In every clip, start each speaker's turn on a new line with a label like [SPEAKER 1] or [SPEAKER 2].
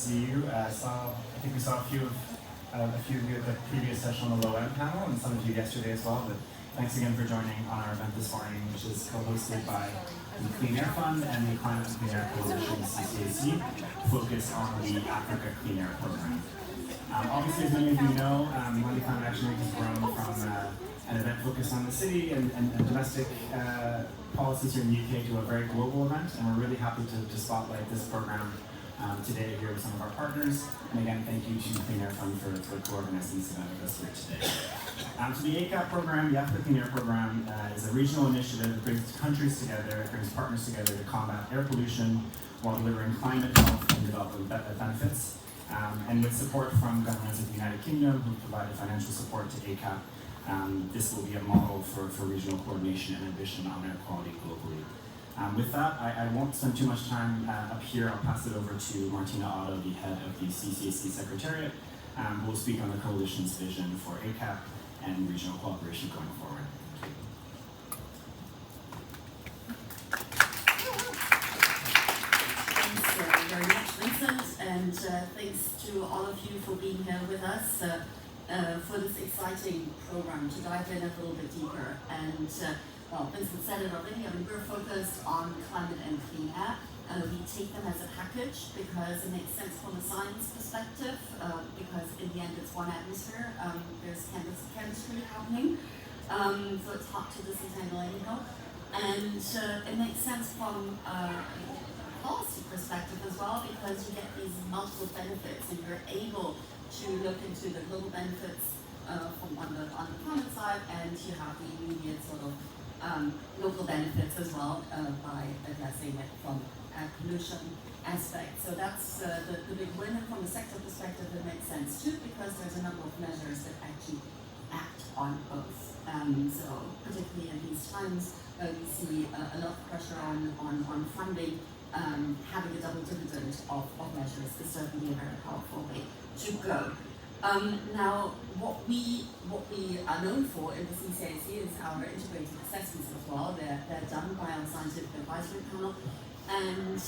[SPEAKER 1] see you. I think we saw a few of you at the previous session on the low end panel, and some of you yesterday as well. But thanks again for joining on our event this morning, which is co-hosted by the Clean Air Fund and the Climate and Clean Air Coalition (CCAC), focused on the Africa Clean Air Program. Obviously, as many of you know, Monday Climate Action Week has grown from an event focused on the city and domestic policies here in the UK to a very global event, and we're really happy to spotlight this program today here with some of our partners. And again, thank you to Clean Air Fund for co-organizing this event with us here today. So the ACAP program, the Africa Clean Air Program, is a regional initiative that brings countries together, it brings partners together to combat air pollution while delivering climate, health, and development benefits. And with support from governments of the United Kingdom, who provided financial support to ACAP, this will be a model for regional coordination and ambition on air quality globally. With that, I won't spend too much time up here. I'll pass it over to Martina Otto, the head of the CCAC Secretariat, who will speak on the coalition's vision for ACAP and regional cooperation going forward.
[SPEAKER 2] Thanks very much, Vincent, and thanks to all of you for being here with us for this exciting program to dive in a little bit deeper. And well, Vincent said it already, we're focused on climate and clean air. We take them as a package because it makes sense from a science perspective, because in the end it's one atmosphere, there's chemistry happening, so it's hard to disentangle anyhow. And it makes sense from a policy perspective as well, because you get these multiple benefits and you're able to look into the global benefits from on the climate side, and you have the immediate sort of local benefits as well by addressing it from a pollution aspect. So that's the big win. And from a sector perspective, it makes sense too, because there's a number of measures that actually act on both. So particularly in these times, we see a lot of pressure on funding. Having a double dividend of measures is certainly a very powerful way to go. Now, what we are known for in the CCAC is our integrated assessments as well. They're done by our scientific advisory panel, and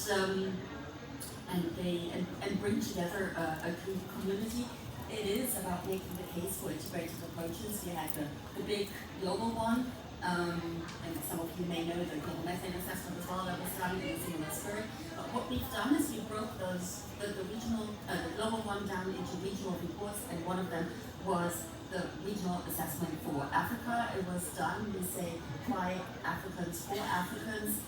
[SPEAKER 2] they bring together a community. It is about making the case for integrated approaches. We had the big global one, and some of you may know the global methane assessment as well that was done in a similar spirit. But what we've done is we broke the global one down into regional reports, and one of them was the regional assessment for Africa. It was done, we say, by Africans for Africans,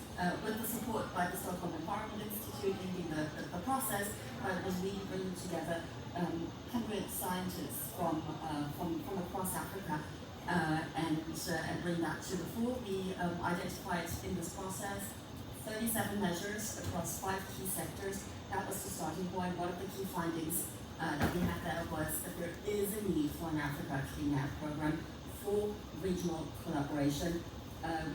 [SPEAKER 2] with the support by the Stockholm Environment Institute leading the process, but it was really bringing together 100 scientists from across Africa and bring that to the fore. We identified in this process 37 measures across 5 key sectors. That was the starting point. One of the key findings that we had there was that there is a need for an Africa Clean Air Program for regional collaboration.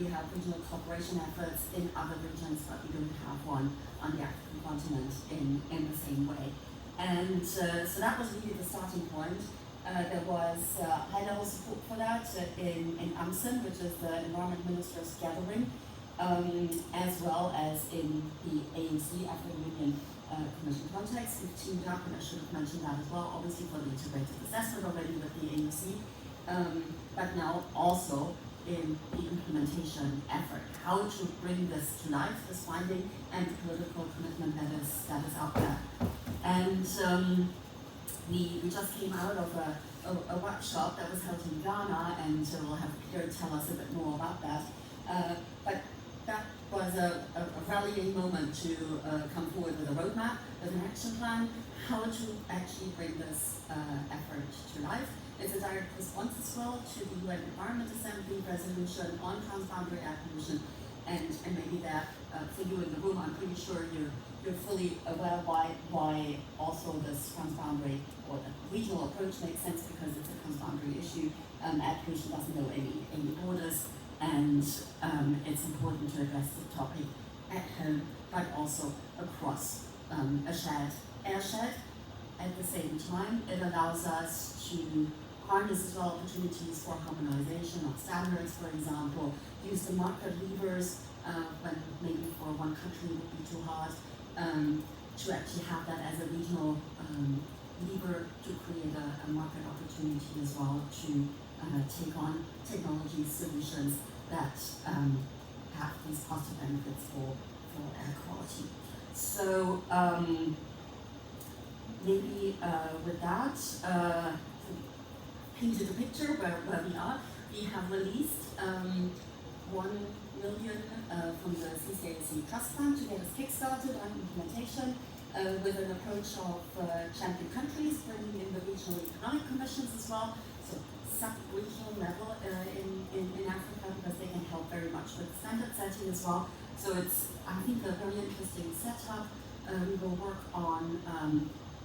[SPEAKER 2] We have regional cooperation efforts in other regions, but we don't have one on the African continent in the same way. And so that was really the starting point. There was high-level support for that in AMSEN, which is the Environment Ministers' gathering, as well as in the ANC, African Union Commission context. We've teamed up, and I should have mentioned that as well, obviously for the integrated assessment already with the ANC, but now also in the implementation effort, how to bring this to life, this finding, and the political commitment that is out there. And we just came out of a workshop that was held in Ghana, and we'll have Peter tell us a bit more about that. But that was a rallying moment to come forward with a roadmap, with an action plan, how to actually bring this effort to life. It's a direct response as well to the UN Environment Assembly resolution on transboundary air pollution, and maybe that for you in the room, I'm pretty sure you're fully aware why also this transboundary or the regional approach makes sense, because it's a transboundary issue. Air pollution doesn't know any borders, and it's important to address the topic at home, but also across a shared airshed. At the same time, it allows us to harness as well opportunities for harmonization of standards, for example, use the market levers when maybe for one country it would be too hard, to actually have that as a regional lever to create a market opportunity as well to take on technology solutions that have these positive benefits for air quality. So maybe with that, painted a picture where we are. We have released 1 million from the CCAC Trust Fund to get us kickstarted on implementation with an approach of champion countries, bringing in the regional economic commissions as well, so sub-regional level in Africa, because they can help very much with standard setting as well. So it's, I think, a very interesting setup. We will work on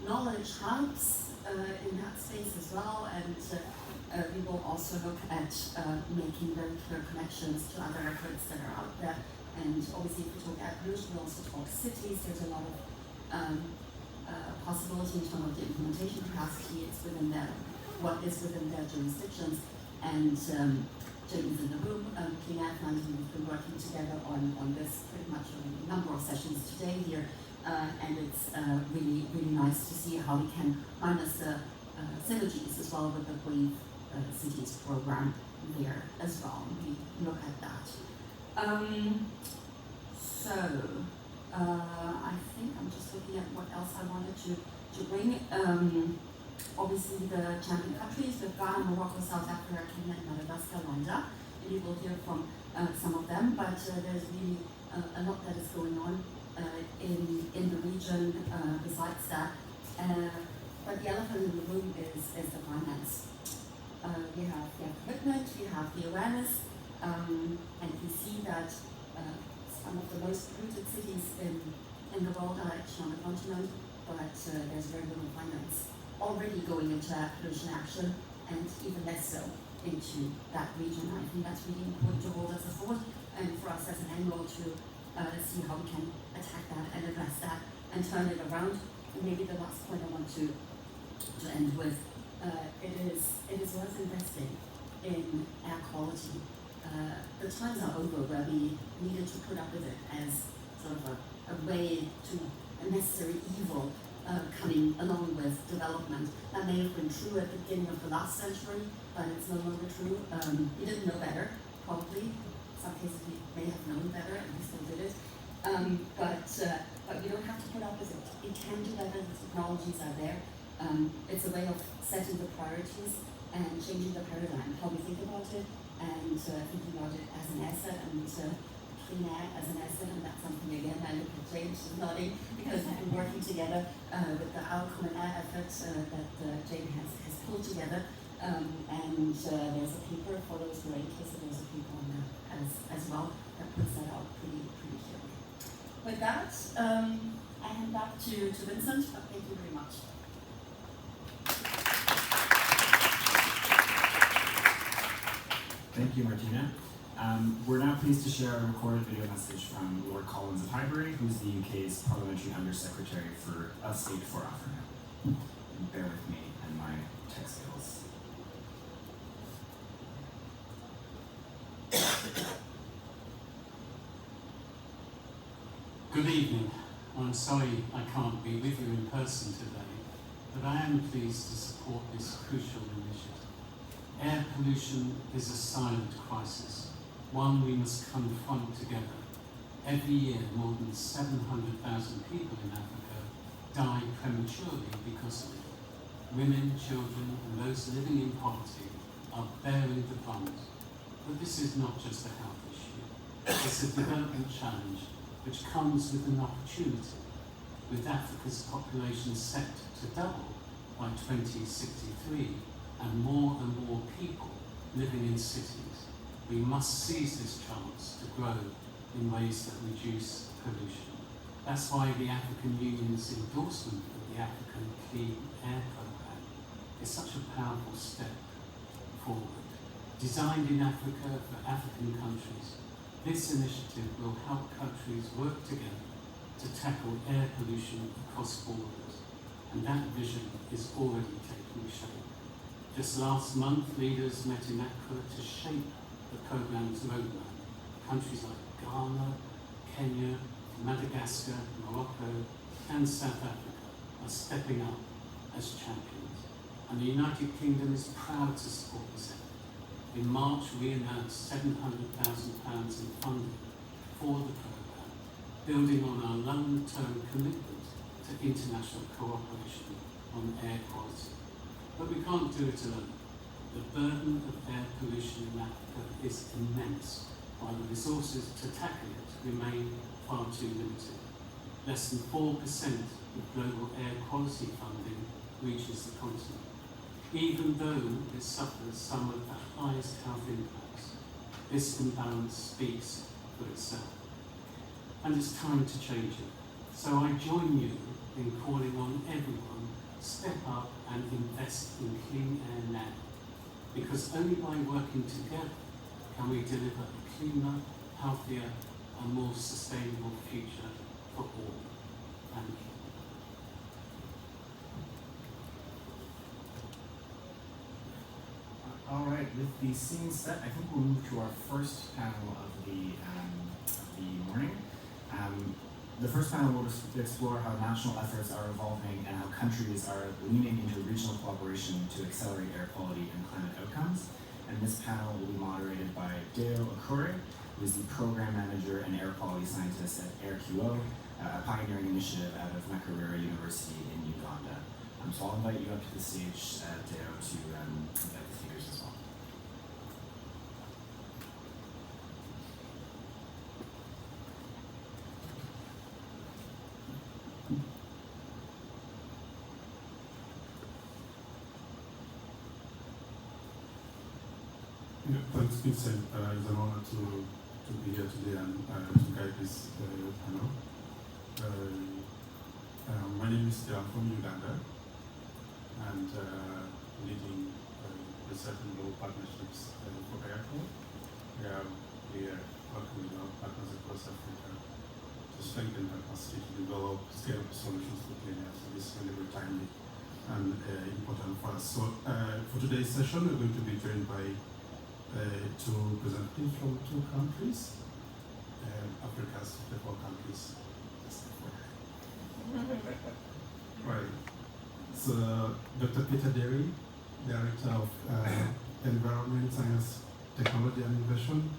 [SPEAKER 2] knowledge hubs in that space as well, and we will also look at making very clear connections to other efforts that are out there. And obviously, if we talk air pollution, we also talk cities. There's a lot of possibility in terms of the implementation capacity. It's within their, what is within their jurisdictions. And Jamie's in the room, Clean Air Fund, and we've been working together on this pretty much a number of sessions today here. And it's really, really nice to see how we can harness the synergies as well with the Brave Cities program there as well. We look at that. I think I'm just looking at what else I wanted to bring. Obviously, the champion countries with Ghana, Morocco, South Africa, Kenya, and Madagascar lined up. And you will hear from some of them, but there's really a lot that is going on in the region besides that. But the elephant in the room is the finance. We have commitment, we have the awareness, and we see that some of the most polluted cities in the world are actually on the continent, but there's very little finance already going into air pollution action, and even less so into that region. I think that's really important to hold as a thought, and for us as an angle to see how we can attack that and address that and turn it around. And maybe the last point I want to end with, it is worth investing in air quality. The times are over where we needed to put up with it as sort of a way to a necessary evil coming along with development. That may have been true at the beginning of the last century, but it's no longer true. We didn't know better, probably. In some cases we may have known better, and we still did it. But we don't have to put up with it. We can do better, the technologies are there. It's a way of setting the priorities and changing the paradigm, how we think about it, and thinking about it as an asset, and clean air as an asset. And that's something, again, I look at James nodding, because we've been working together with our common air efforts that Jamie has pulled together. And there's a paper for those who are interested, there's a paper on that as well that puts that out pretty clearly. With that, I hand back to Vincent, but thank you very much.
[SPEAKER 1] Thank you, Martina. We're now pleased to share a recorded video message from Lord Collins of Highbury, who's the UK's Parliamentary Undersecretary of State for Africa. And bear with me and my tech skills.
[SPEAKER 3] Good evening. I'm sorry I can't be with you in person today, but I am pleased to support this crucial initiative. Air pollution is a silent crisis, one we must confront together. Every year, more than 700,000 people in Africa die prematurely because of it. Women, children, and those living in poverty are bearing the brunt. But this is not just a health issue. It's a development challenge which comes with an opportunity. With Africa's population set to double by 2063, and more people living in cities, we must seize this chance to grow in ways that reduce pollution. That's why the African Union's endorsement of the African Clean Air Programme is such a powerful step forward. Designed in Africa for African countries, this initiative will help countries work together to tackle air pollution across borders, and that vision is already taking shape. Just last month, leaders met in Accra to shape the programme's roadmap. Countries like Ghana, Kenya, Madagascar, Morocco, and South Africa are stepping up as champions, and the United Kingdom is proud to support this effort. In March, we announced £700,000 in funding for the programme, building on our long-term commitment to international cooperation on air quality. But we can't do it alone. The burden of air pollution in Africa is immense, while the resources to tackle it remain far too limited. Less than 4% of global air quality funding reaches the continent, even though it suffers some of the highest health impacts. This imbalance speaks for itself. And it's time to change it. So I join you in calling on everyone, step up and invest in clean air now. Because only by working together can we deliver a cleaner, healthier and more sustainable future for all. Thank you.
[SPEAKER 1] All right, with the scene set, I think we'll move to our first panel of the morning. The first panel will explore how national efforts are evolving and how countries are leaning into regional cooperation to accelerate air quality and climate outcomes. And this panel will be moderated by Deo Akure, who is the Program Manager and Air Quality Scientist at AirQO, a pioneering initiative out of Makerere University in Uganda. So I'll invite you up to the stage, Deo, to invite the speakers as well.
[SPEAKER 4] Yeah, thanks, Vincent. It's an honor to be here today and to guide this panel. My name is Deo. I'm from Uganda, and leading research and global partnerships for ACAP. We are working with our partners across Africa to strengthen the capacity to develop scalable solutions for clean air. So this is really very timely and important for us. So for today's session, we're going to be joined by two representatives from two countries, Africa's 54 countries. Right. So Dr. Peter Derry, Director of Environment, Science, Technology and Innovation,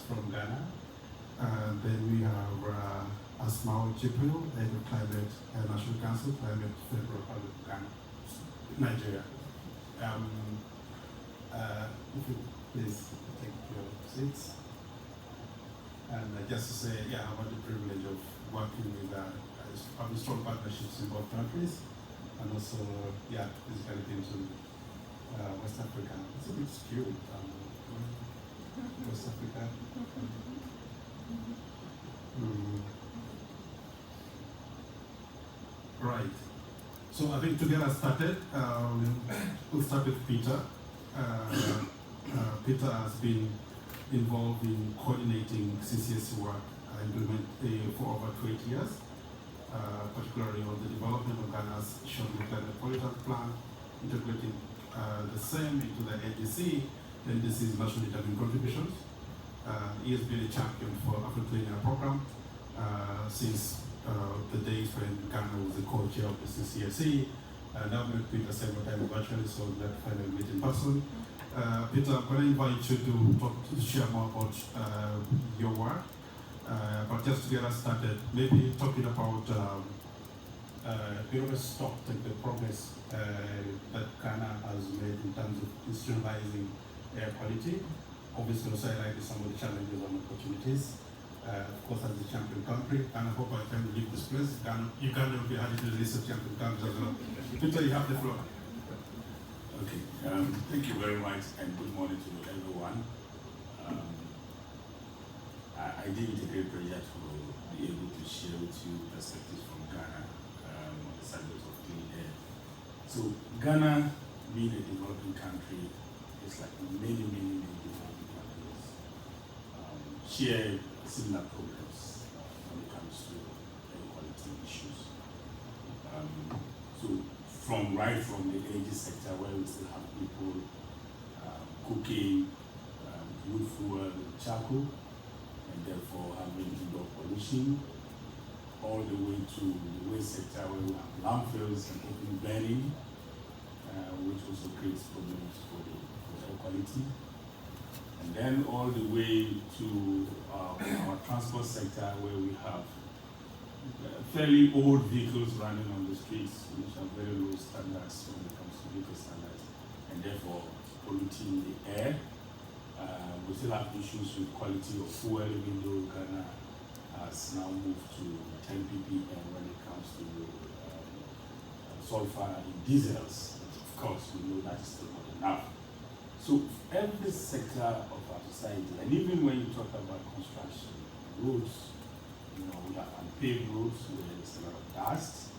[SPEAKER 4] from Ghana. Then we have Asmao Jibril, Head of Climate National Council, Climate Federal Republic of Ghana, Nigeria. If you please take your seats. And just to say, yeah, I have the privilege of working with having strong partnerships in both countries, and also, yeah, physically into West Africa. It's a bit skewed, West Africa. Right. So I think to get us started, we'll start with Peter. Peter has been involved in coordinating CCSC work for over 20 years, particularly on the development of Ghana's short-term climate policy plan, integrating the same into the NDC. The NDC's nationally determined contributions. He has been a champion for African Clean Air Program since the days when Ghana was the co-chair of the CCSC. Now I've met Peter several times virtually, so let's finally meet in person. Peter, I'm going to invite you to share more about your work. But just to get us started, maybe talking about the progress that Ghana has made in terms of institutionalizing air quality. Obviously, also highlight some of the challenges and opportunities. Of course, as a champion country, and I hope I can leave this place. Uganda will be added to the list of champion countries as well. Peter, you have the floor.
[SPEAKER 5] Okay, thank you very much and good morning to everyone. I deem it a great pleasure to be able to share with you perspectives from Ghana on the subject of clean air. So Ghana, being a developing country, is like many developing countries, share similar problems when it comes to air quality issues. So from the energy sector, where we still have people cooking wood fuel, charcoal, and therefore having indoor pollution, all the way to the waste sector where we have landfills and open burning, which also creates problems for the air quality. And then all the way to our transport sector where we have fairly old vehicles running on the streets, which have very low standards when it comes to vehicle standards, and therefore polluting the air. We still have issues with quality of fuel, even though Ghana has now moved to 10 ppm when it comes to sulfur in diesels. But of course, we know that is still not enough. So every sector of our society, and even when you talk about construction, roads, we have unpaved roads where there's a lot of dust.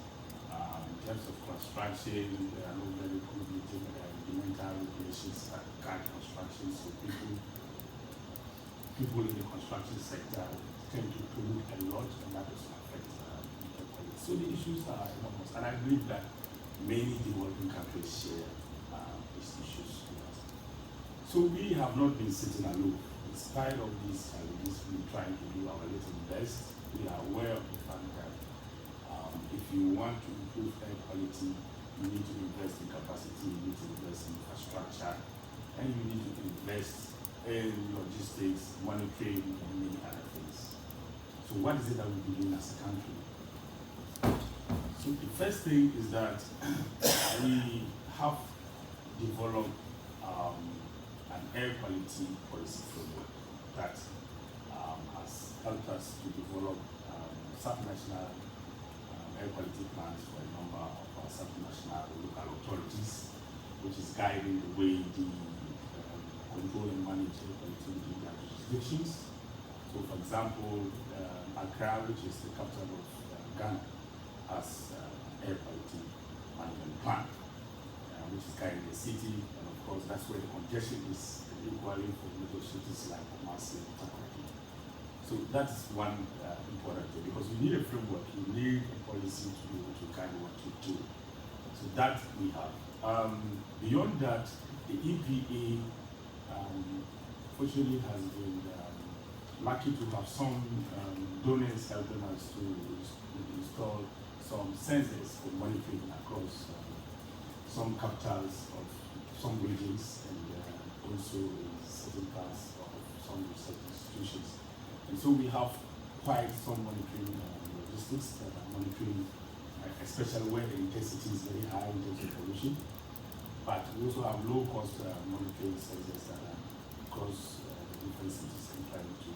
[SPEAKER 5] In terms of construction, there are no very good environmental regulations that guide construction, so people in the construction sector tend to pollute a lot, and that also affects air quality. So the issues are enormous, and I believe that many developing countries share these issues with us. So we have not been sitting alone. In spite of these challenges, we're trying to do our little best. We are aware of the fact that if you want to improve air quality, you need to invest in capacity, you need to invest in infrastructure, and you need to invest in logistics, monitoring, and many other things. So what is it that we've been doing as a country? So the first thing is that we have developed an air quality policy framework that has helped us to develop sub-national air quality plans for a number of our sub-national local authorities, which is guiding the way the control and manage air quality within their jurisdictions. So for example, Accra, which is the capital of Ghana, has air quality management plan, which is guiding the city, and of course that's where the congestion is equally for major cities like Kumasi and Takoradi. So that's one important thing, because we need a framework, we need a policy to be able to guide what we do. So that we have. Beyond that, the EPA fortunately has been lucky to have some donors helping us to install some sensors for monitoring across some capitals of some regions, and also in certain parts of some research institutions. And so we have quite some monitoring logistics that are monitoring, especially where the intensity is very high in terms of pollution. But we also have low-cost monitoring sensors that are across the different cities and trying to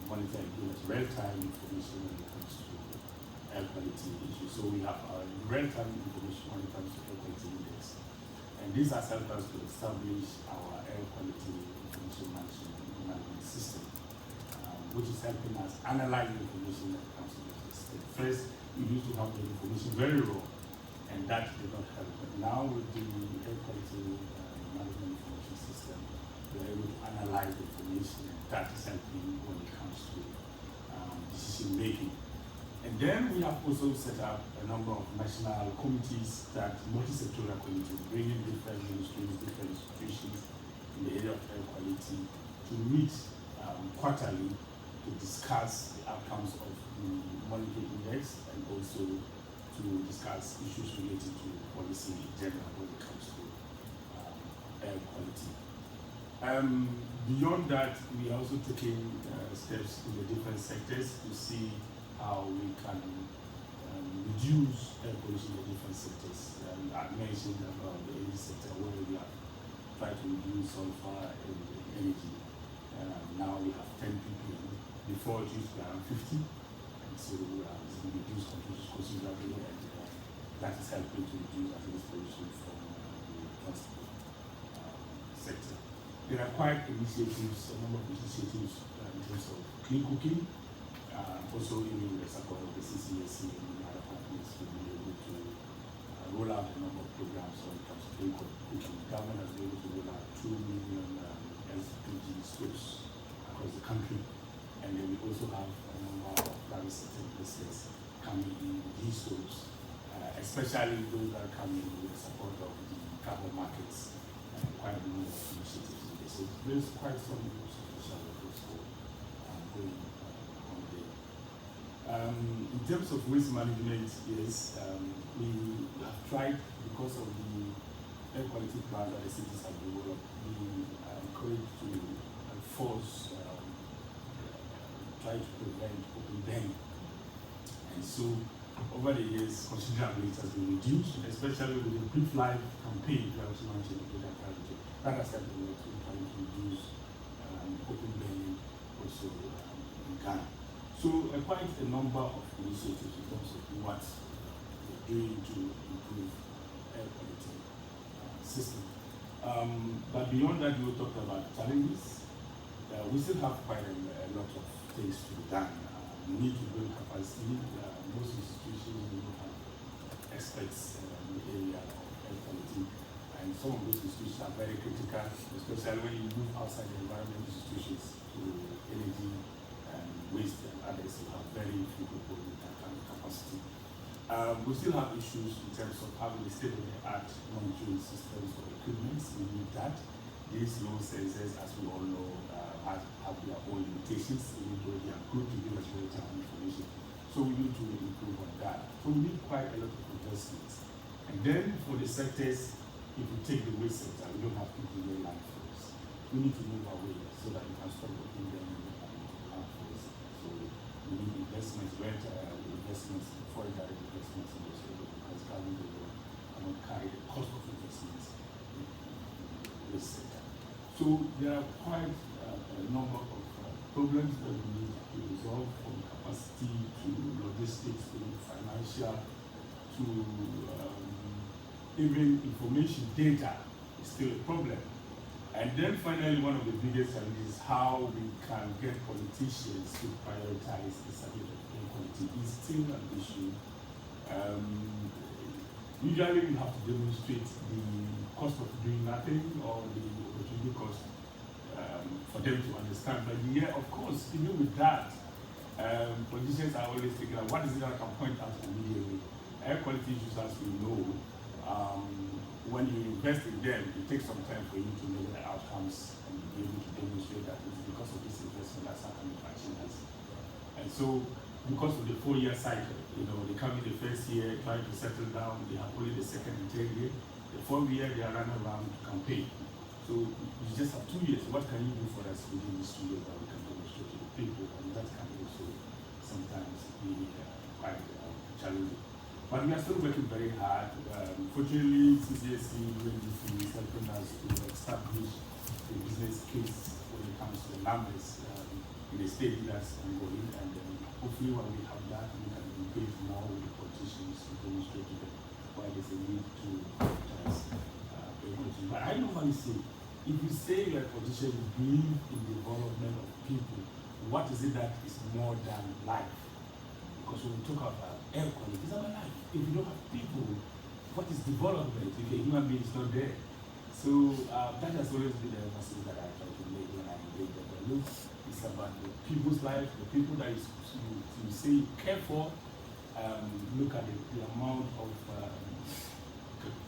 [SPEAKER 5] monitor and give us real-time information when it comes to air quality issues. So we have real-time information when it comes to air quality index. And this has helped us to establish our air quality information management system, which is helping us analyze the information that comes to the system. First, we used to have the information very raw, and that did not help. But now with the air quality management information system, we're able to analyze the information, and that is helping when it comes to decision making. And then we have also set up a number of national committees, that multi-sectoral committees, bringing different ministries, different institutions in the area of air quality to meet quarterly to discuss the outcomes of the monitoring index, and also to discuss issues related to policy in general when it comes to air quality. Beyond that, we are also taking steps in the different sectors to see how we can reduce air pollution in the different sectors. I mentioned about the energy sector, where we have tried to reduce sulfur in energy. Now we have 10 ppm. Before it used to be around 50, and so we reduced considerably, and that is helping to reduce at least pollution from the transport sector. There are quite initiatives, a number of initiatives in terms of clean cooking. Also, even with the support of the CCSC and other partners, we've been able to roll out a number of programs when it comes to clean cooking. The government has been able to roll out 2 million LPG stoves across the country. And then we also have a number of private sector investors coming in with these stoves, especially those that are coming with the support of the carbon markets, and quite a number of initiatives in this. So there's quite some social efforts for going on there. In terms of waste management, yes, we have tried because of the air quality plan that the cities have developed. We are encouraged to enforce, try to prevent open burning. And so, over the years, considerably it has been reduced, especially with the Brief Life campaign that was launched in the project. That has helped a lot in trying to reduce open burning also in Ghana. So quite a number of initiatives in terms of what we're doing to improve air quality system. But beyond that, we talked about challenges. We still have quite a lot of things to be done. We need to build capacity. Most institutions do not have experts in the area of air quality, and some of those institutions are very critical, especially when you move outside the environment institutions to energy and waste and others who have very few people with that kind of capacity. We still have issues in terms of having the state-of-the-art monitoring systems or equipment. We need that. These low sensors, as we all know, have their own limitations, even though they are good to give us real-time information. So we need to improve on that. So we need quite a lot of investments. And then for the sectors, if we take the waste sector, we don't have people in landfills. We need to move away so that we can stop putting them in landfills. So we need investments, investments, foreign direct investments in those areas, because government alone cannot carry the cost of investments in the waste sector. So there are quite a number of problems that we need to resolve, from capacity to logistics to financial to even information data is still a problem. And then finally, one of the biggest challenges is how we can get politicians to prioritize the subject of air quality. Is still an issue. Usually we have to demonstrate the cost of doing nothing or the opportunity cost for them to understand. But yeah, of course, even with that, politicians are always thinking, what is it that I can point out immediately? Air quality issues, as we know, when you invest in them, it takes some time for you to measure the outcomes and be able to demonstrate that it's because of this investment that's happening in achieve. And so, because of the 4-year cycle, they come in the first year, trying to settle down, they have only the second and third year. The 4th year, they are running around to campaign. So you just have 2 years. What can you do for us within these 2 years that we can demonstrate to the people? And that can also sometimes be quite challenging. But we are still working very hard. Fortunately, CCSC during this year is helping us to establish a business case when it comes to the numbers in the state that's ongoing. And hopefully when we have that, we can engage more with the politicians to demonstrate to them why there's a need to prioritize equity. But I normally say, if you say you're a politician, you believe in the development of people, what is it that is more than life? Because when we talk about air quality, it's about life. If you don't have people, what is development if a human being is not there? So that has always been the emphasis that I try to make when I engage the look. It's about the people's life, the people that you say you care for. Look at the amount of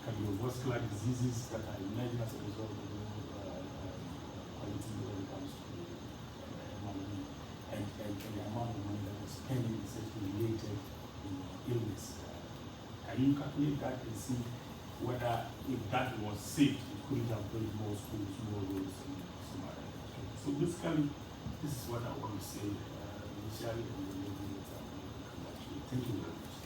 [SPEAKER 5] cardiovascular diseases that are emerging as a result of the quality when it comes to money, and the amount of money that we're spending is related illness. Can you calculate that and see whether, if that was saved, it couldn't have built more schools, more roads, and some other things? So basically, this is what I want to say initially, and then maybe later I will come back to you. Thank you very much.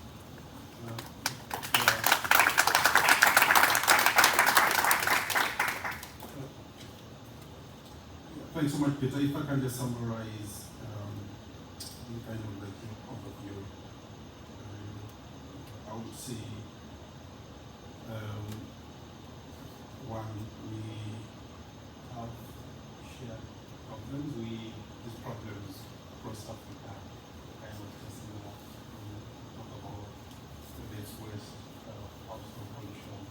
[SPEAKER 4] Thanks so much, Peter. If I can just summarize the kind of like your overview, I would say, one, we have shared problems. These problems across Africa kind of similar. We talk about whether it's waste, household pollution,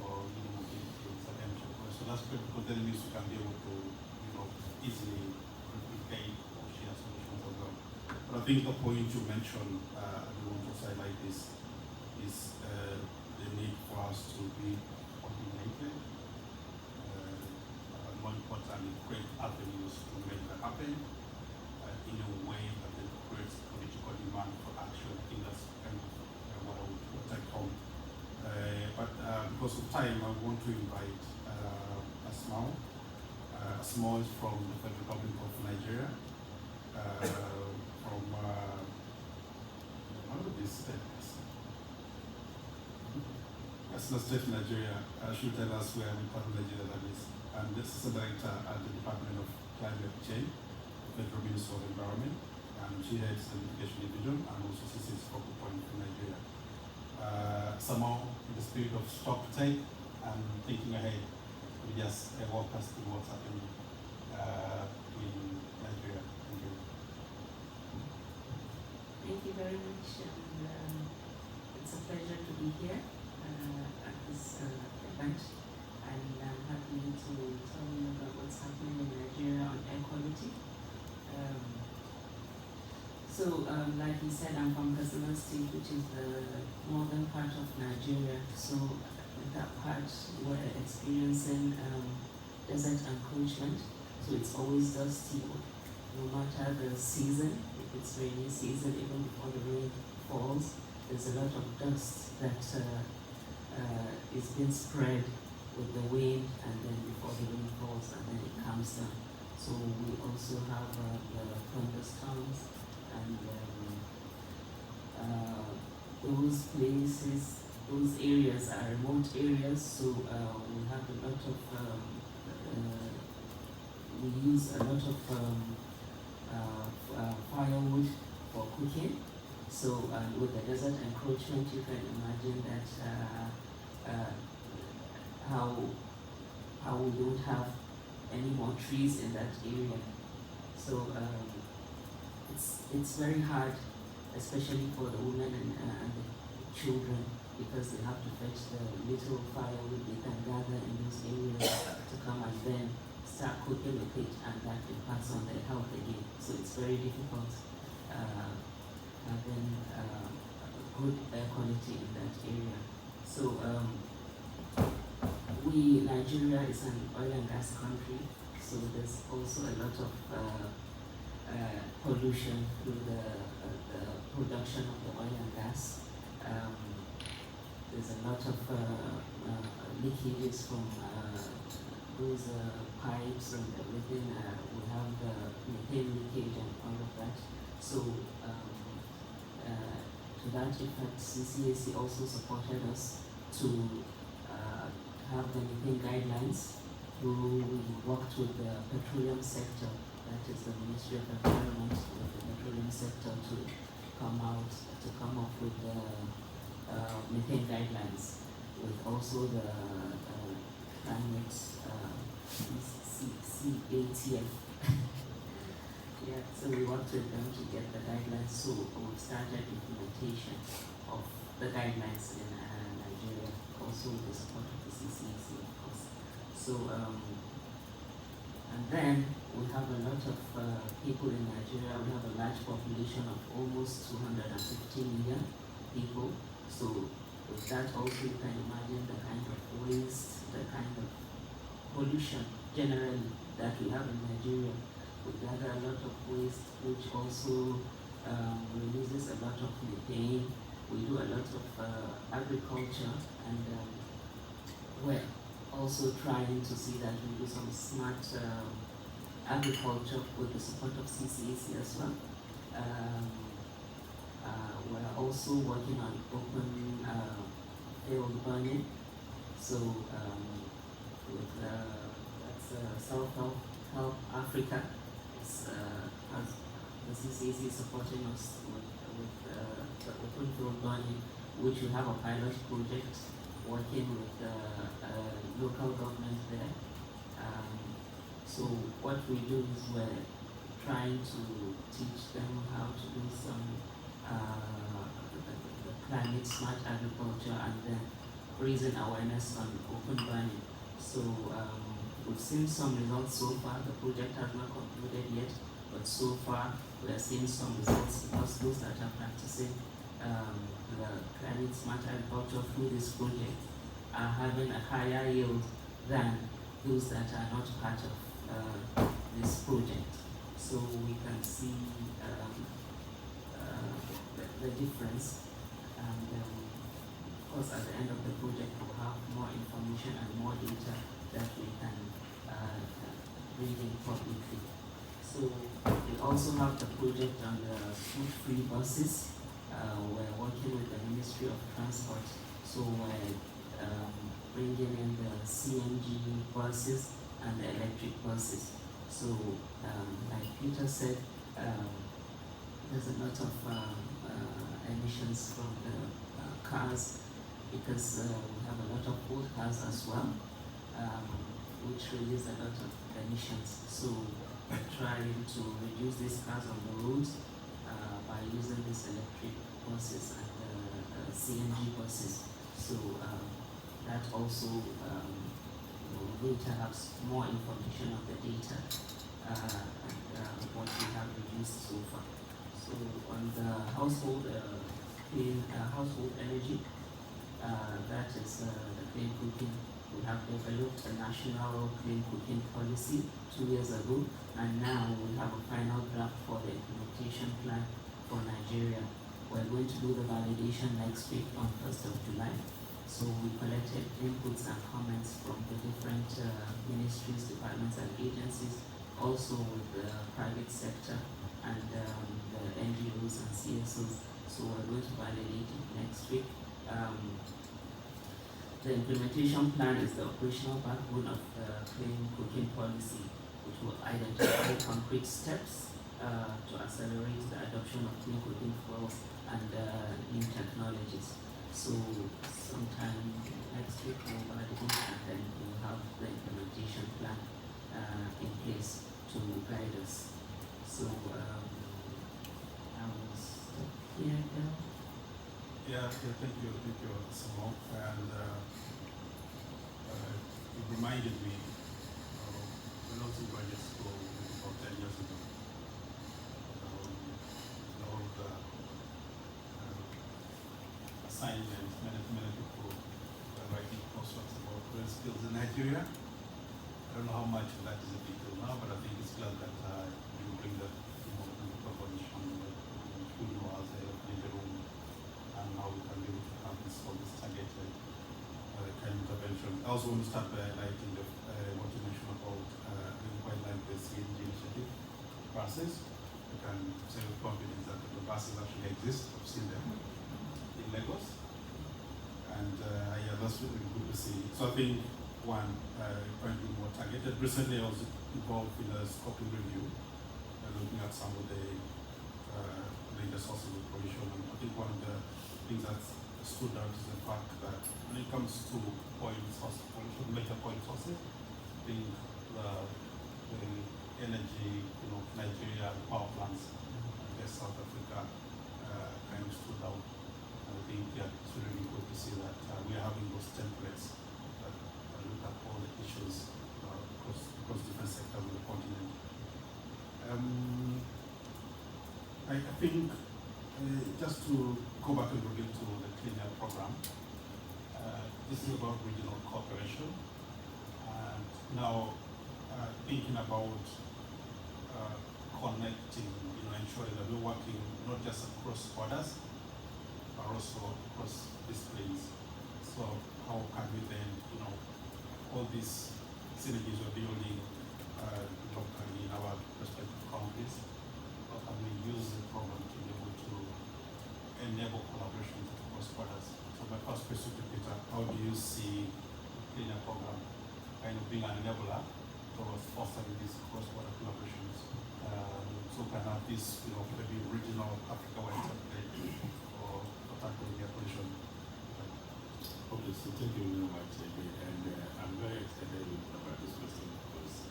[SPEAKER 4] or mobility, residential. So that's great, because then it means we can be able to, easily replicate or share solutions as well. But I think the point you mentioned, we want to highlight this, is the need for us to be coordinated, more importantly, create avenues to make that happen in a way that it creates political because of time, I want to invite Asmao. Asmao is from the Federal Republic of Nigeria, from one of these states. As a state in Nigeria, she'll tell us where in part of Nigeria that is. And this is a director at the Department of Climate Change, Federal Ministry of Environment, and she heads the mitigation division and also CC's focal point in Nigeria. Somehow, in the spirit of stock take and thinking ahead, we just walk us through what's happening in Nigeria. Thank you.
[SPEAKER 6] Thank you very much, and it's a pleasure to be here at this event, and I'm happy to tell you about what's happening in Nigeria on air quality. Like you said, I'm from Katsina State, which is the northern part of Nigeria. So in that part, we're experiencing desert encroachment. So it's always dusty, no matter the season. If it's rainy season, even before the rain falls, there's a lot of dust that is being spread with the wind, and then before the rain falls, and then it comes down. So we also have the thunderstorms, and those places, those areas are remote areas, so we have a lot of, we use a lot of firewood for cooking. So with the desert encroachment, you can imagine that how we don't have any more trees in that area. So it's very hard, especially for the women and the children, because they have to fetch the little firewood they can gather in those areas to come and then start cooking with it, and that impacts on their health again. So it's very difficult having good air quality in that area. So Nigeria is an oil and gas country, so there's also a lot of pollution through the production of the oil and gas. There's a lot of leakages from those pipes and everything. We have the methane leakage and all of that. So to that effect, CCAC also supported us to have the methane guidelines. We worked with the petroleum sector, that is the Ministry of Environment, with the petroleum sector to come up with the methane guidelines, with also the climate CATF. Yeah, so we worked with them to get the guidelines. So we started implementation of the guidelines in Nigeria, also with the support of the CCAC, of course. So, and then we have a lot of people in Nigeria. We have a large population of almost 250 million people. So with that also you can imagine the kind of waste, the kind of pollution generally that we have in Nigeria. We gather a lot of waste, which also releases a lot of methane. We do a lot of agriculture, and we're also trying to see that we do some smart agriculture with the support of CCAC as well. We're also working on open field burning. So with that's Self-Help Africa. The CCAC is supporting us with the open field burning, which we have a pilot project working with the local government there. So what we do is we're trying to teach them how to do some the climate smart agriculture, and then raising awareness on open burning. So we've seen some results so far. The project has not concluded yet, but so far we are seeing some results, because those that are practicing the climate smart agriculture through this project are having a higher yield than those that are not part of this project. So we can see the difference. And course, at the end of the project, we'll have more information and more data that we can bring in publicly. So we also have the project on the food-free buses. We're working with the Ministry of Transport, so we're bringing in the CNG buses and the electric buses. So, like Peter said, there's a lot of emissions from the cars because we have a lot of old cars as well, which release a lot of emissions. So, we're trying to reduce these cars on the roads by using these electric buses and CNG buses. So, that also we need to have more information on the data and what we have reduced so far. So on the household clean household energy, that is the clean cooking. We have developed a national clean cooking policy 2 years ago, and now we have a final draft for the implementation plan for Nigeria. We're going to do the validation next week on 1st of July. So we collected inputs and comments from the different ministries, departments and agencies, also with the private sector and the NGOs and CSOs. So we're going to validate it next week. The implementation plan is the operational backbone of the clean cooking policy, which will identify concrete steps to accelerate the adoption of clean cooking fuels and new technologies. So sometime next week we'll validate and then we'll have the implementation plan in place to guide us. So I will stop here now.
[SPEAKER 4] Yeah, thank you, Simon. And it reminded me when I was in graduate school about 10 years ago. All the assignments, many people were writing constructs about brain skills in Nigeria. I don't know how much of that is a big deal now, but I think it's glad that you bring that proposition who you are there in the room and how we can be able to have all this targeted kind of intervention. I also want to start by highlighting what you mentioned about the wildlife-based CNG initiative buses. We can say with confidence that the buses actually exist. I've seen them in Lagos, and yeah, that's really good to see. So I think one, trying to be more targeted. Recently, I was involved in a scoping review, looking at some of the sources of pollution. And I think one of the things that stood out is the fact that when it comes to oil source pollution, major oil sources, I think the energy, Nigeria power plants, I guess South Africa kind of stood out. And I think it's really good to see that we are having those templates that look at all the issues across different sectors of the continent. I think just to go back a little bit to the Clean Air program, this is about regional cooperation, and now thinking about connecting, ensuring that we're working not just across borders, but also across disciplines. So how can we then, all these synergies we're building locally in our respective countries, how can we use the program to be able to enable collaboration across borders? So my first question to Peter, how do you see the Clean Air program kind of being an enabler towards fostering these cross-border collaborations? So can have this, maybe regional Africa-wide template for tackling air pollution.
[SPEAKER 5] Okay, so thank you very much again, and I'm very excited about this question because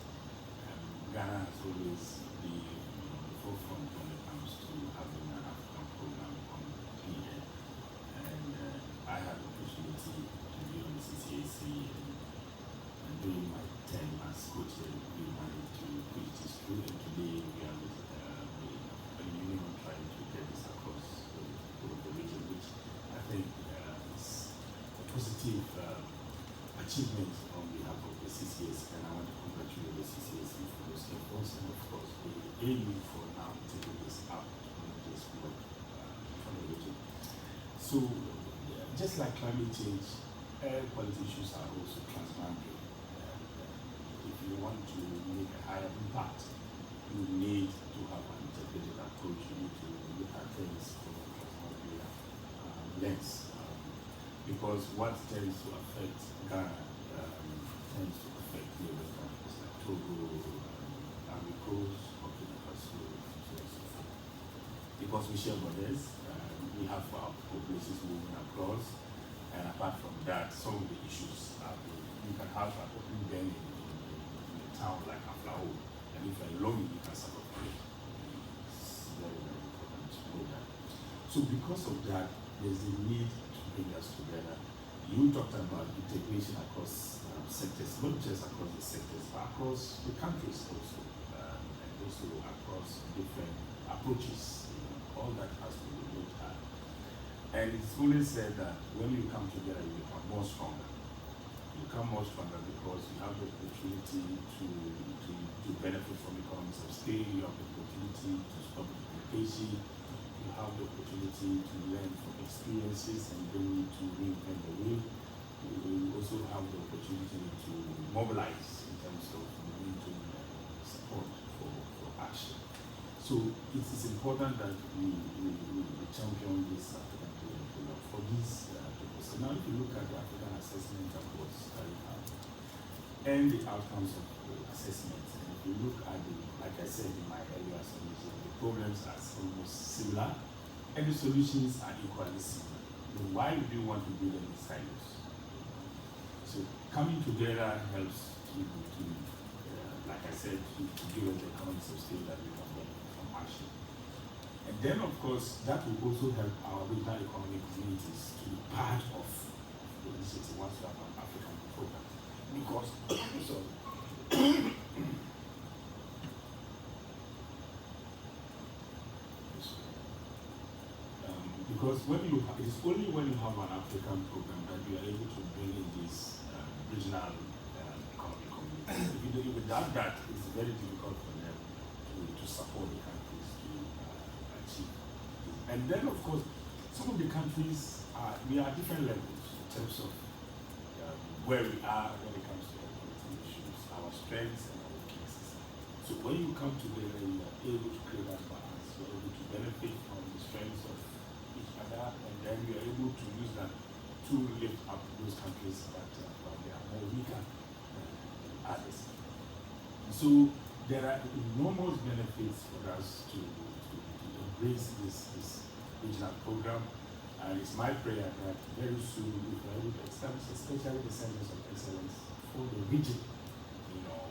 [SPEAKER 5] Ghana has always been the forefront when it comes to having an African program on clean air. And I had the opportunity to be on the CCAC and during my time as coach, we managed to push this through, and today we are with the Union trying to get this across the region, which I think is a positive achievement on behalf of the CCAC, and I want to congratulate the CCAC for those efforts, and of course we're aiming for now taking this out to not just work from the region. So just like climate change, air quality issues are also transboundary. If you want to make a higher impact, you need to have an integrated approach. You need to look at things from a transboundary lens. Because what tends to affect Ghana tends to affect the other countries like Togo, Ivory Coast, Burkina Faso, so on and so forth. Because we share borders, we have our populations moving across, and apart from that, some of the issues are you can have an open den in a town like Aflao, and if you're alone, you can suffer from it. It's very, very important to know that. So because of that, there's a need to bring us together. You talked about integration across sectors, not just across the sectors, but across the countries also, and also across different approaches. All that has to be looked at. And it's fully said that when you come together, you become more stronger. You become more stronger because you have the opportunity to benefit from economies of scale, you have the opportunity to stop duplication, you have the opportunity to learn from experiences and bring to reinvent the wheel. You also have the opportunity to mobilize in terms of momentum and support for action. So it is important that we champion this African program for these purposes. Now, if you look at the African assessment that was carried out and the outcomes of the assessments, and if you look at the, like I said in my earlier submission, the problems are almost similar and the solutions are equally similar. Then why do you want to build them in silos? So coming together helps to like I said, to give us the economics of scale that we can get from action. And then, of course, that will also help our regional economic communities to be part of the initiative once we have an African program. Because, because when you, it is only when you have an African program that you are able to bring in these regional economic communities. If without that, it's very difficult for them to support the countries to achieve. And then, of course, some of the countries we are at different levels in terms of where we are when it comes to equality issues, our strengths and our weaknesses. So when you come together, you are able to create that balance. You are able to benefit from the strengths of each other, and then you are able to use that to lift up those countries that they are more weaker than others. So there are enormous benefits for us to embrace this regional program. And it's my prayer that very soon we will be able to establish especially the centers of excellence for the region,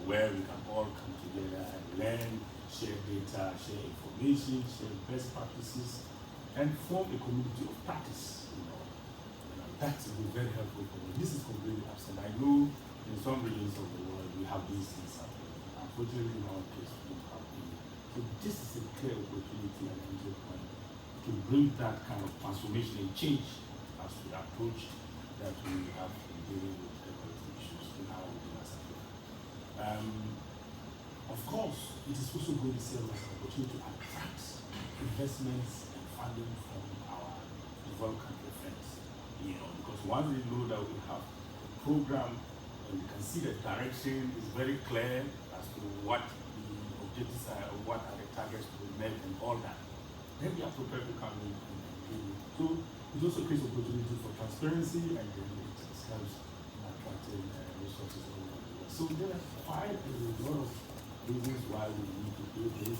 [SPEAKER 5] where we can all come together and learn, share data, share information, share best practices, and form a community of practice. That will be very helpful for me. This is completely absent. I know in some regions of the world we have these things happening. Unfortunately, in our case, we don't have any. So this is a clear opportunity and entry point to bring that kind of transformation and change as we approach that we have in dealing with equality issues in our region as Africa. Of course, it is also going to serve as an opportunity to attract investments and funding from our developed country friends. Because once we know that we have a program and we can see the direction is very clear as to what the objectives are, or what are the targets to be met and all that, then we are prepared to come in and do it. So it also creates opportunity for transparency, and then it helps in attracting resources all over the world. So there are a lot of reasons why we need to do this,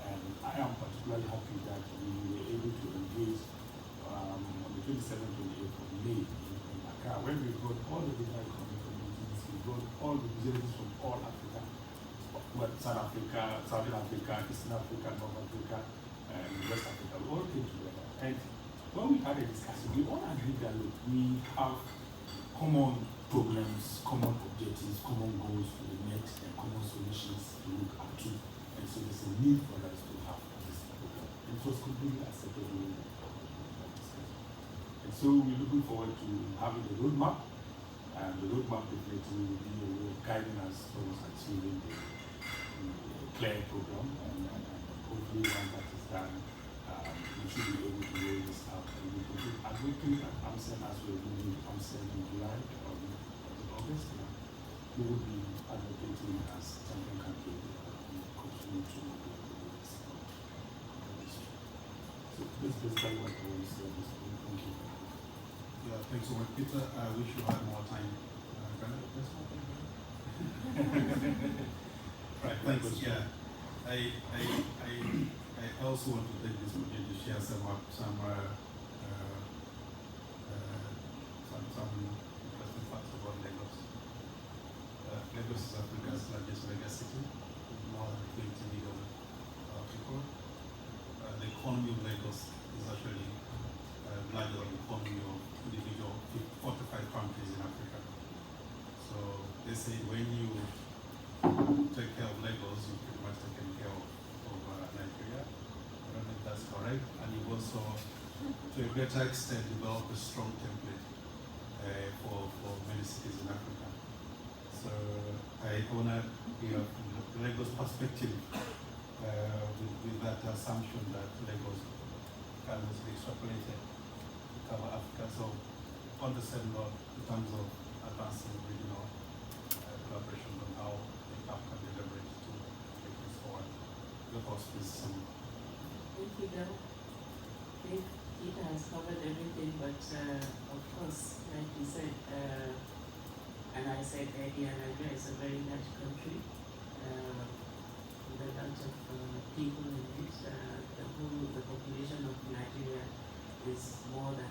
[SPEAKER 5] and I am particularly happy that we were able to engage on the 27th, 28th of May in Accra, when we brought all the regional economic communities, we brought all the representatives from all Africa, South Africa, Southern Africa, Eastern Africa, North Africa, and West Africa. We all came together. And when we had a discussion, we all agreed that look, we have common problems, common objectives, common goals to be met, and common solutions to look at to. And so there's a need for us to have this program. And it was completely acceptable in that discussion. And so we're looking forward to having the roadmap, and the roadmap definitely will be a way of guiding us towards achieving the clear program, and hopefully one that is done we should be able to roll this out. And we will do advocating at Amsterdam as we're moving to Amsterdam in July or in August. Yeah. We will be advocating as champion country and continue to do this. So this is basically what I want to say at this point. Thank you.
[SPEAKER 4] Yeah, thanks so much, Peter. I wish you had more time. Right, thanks. Yeah, I also want to take this opportunity to share some interesting facts about Lagos. Lagos is Africa's largest mega city with more than 20 million people. The economy of Lagos is actually larger than the economy of individual 45 countries in Africa. So they say when you take care of Lagos, you pretty much taken care of Nigeria. I don't think that's correct. And you've also, to a greater extent, developed a strong template for many cities in Africa. So I want to, from the Lagos perspective, with that assumption that Lagos can also be extrapolated to cover Africa. So on the same note, in terms of advancing regional collaboration on how the ACAP can be leveraged to take this forward. Your thoughts, please.
[SPEAKER 6] Thank you, Del. I think Peter has covered everything, but of course, like you said, and I said earlier, Nigeria is a very large country with a lot of people in it. The population of Nigeria is more than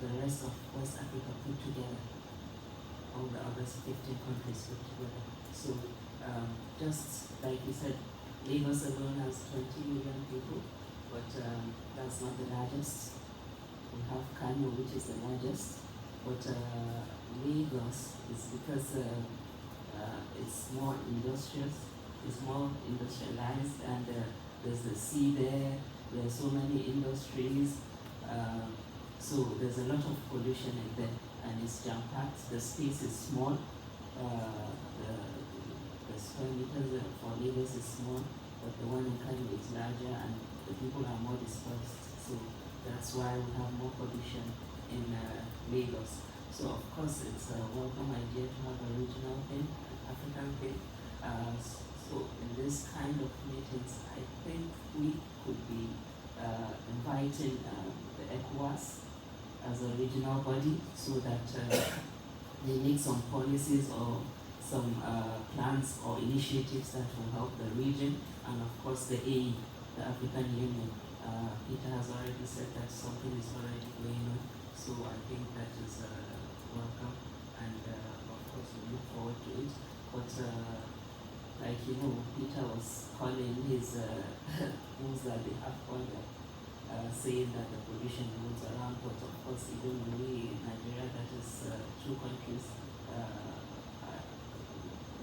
[SPEAKER 6] the rest of West Africa put together, all the other 15 countries put together. So just like you said, Lagos alone has 20 million people, but that's not the largest. We have Kano, which is the largest, but Lagos is because it's more industrious, it's more industrialized, and there's the sea there, there's so many industries, so there's a lot of pollution in there, and it's jam-packed. The space is small, the square meters for Lagos is small, but the one in Kano is larger, and the people are more dispersed, so that's why we have more pollution in Lagos. So of course it's a welcome idea to have a regional thing, an African thing. So in this kind of meetings, I think we could be inviting the ECOWAS as a regional body so that they make some policies or some plans or initiatives that will help the region, and of course the AE, the African Union. Peter has already said that something is already going on, so I think that is welcome, and of course we look forward to it. But like Peter was calling his moves that they have on saying that the pollution moves around, but of course even we in Nigeria, that is 2 countries,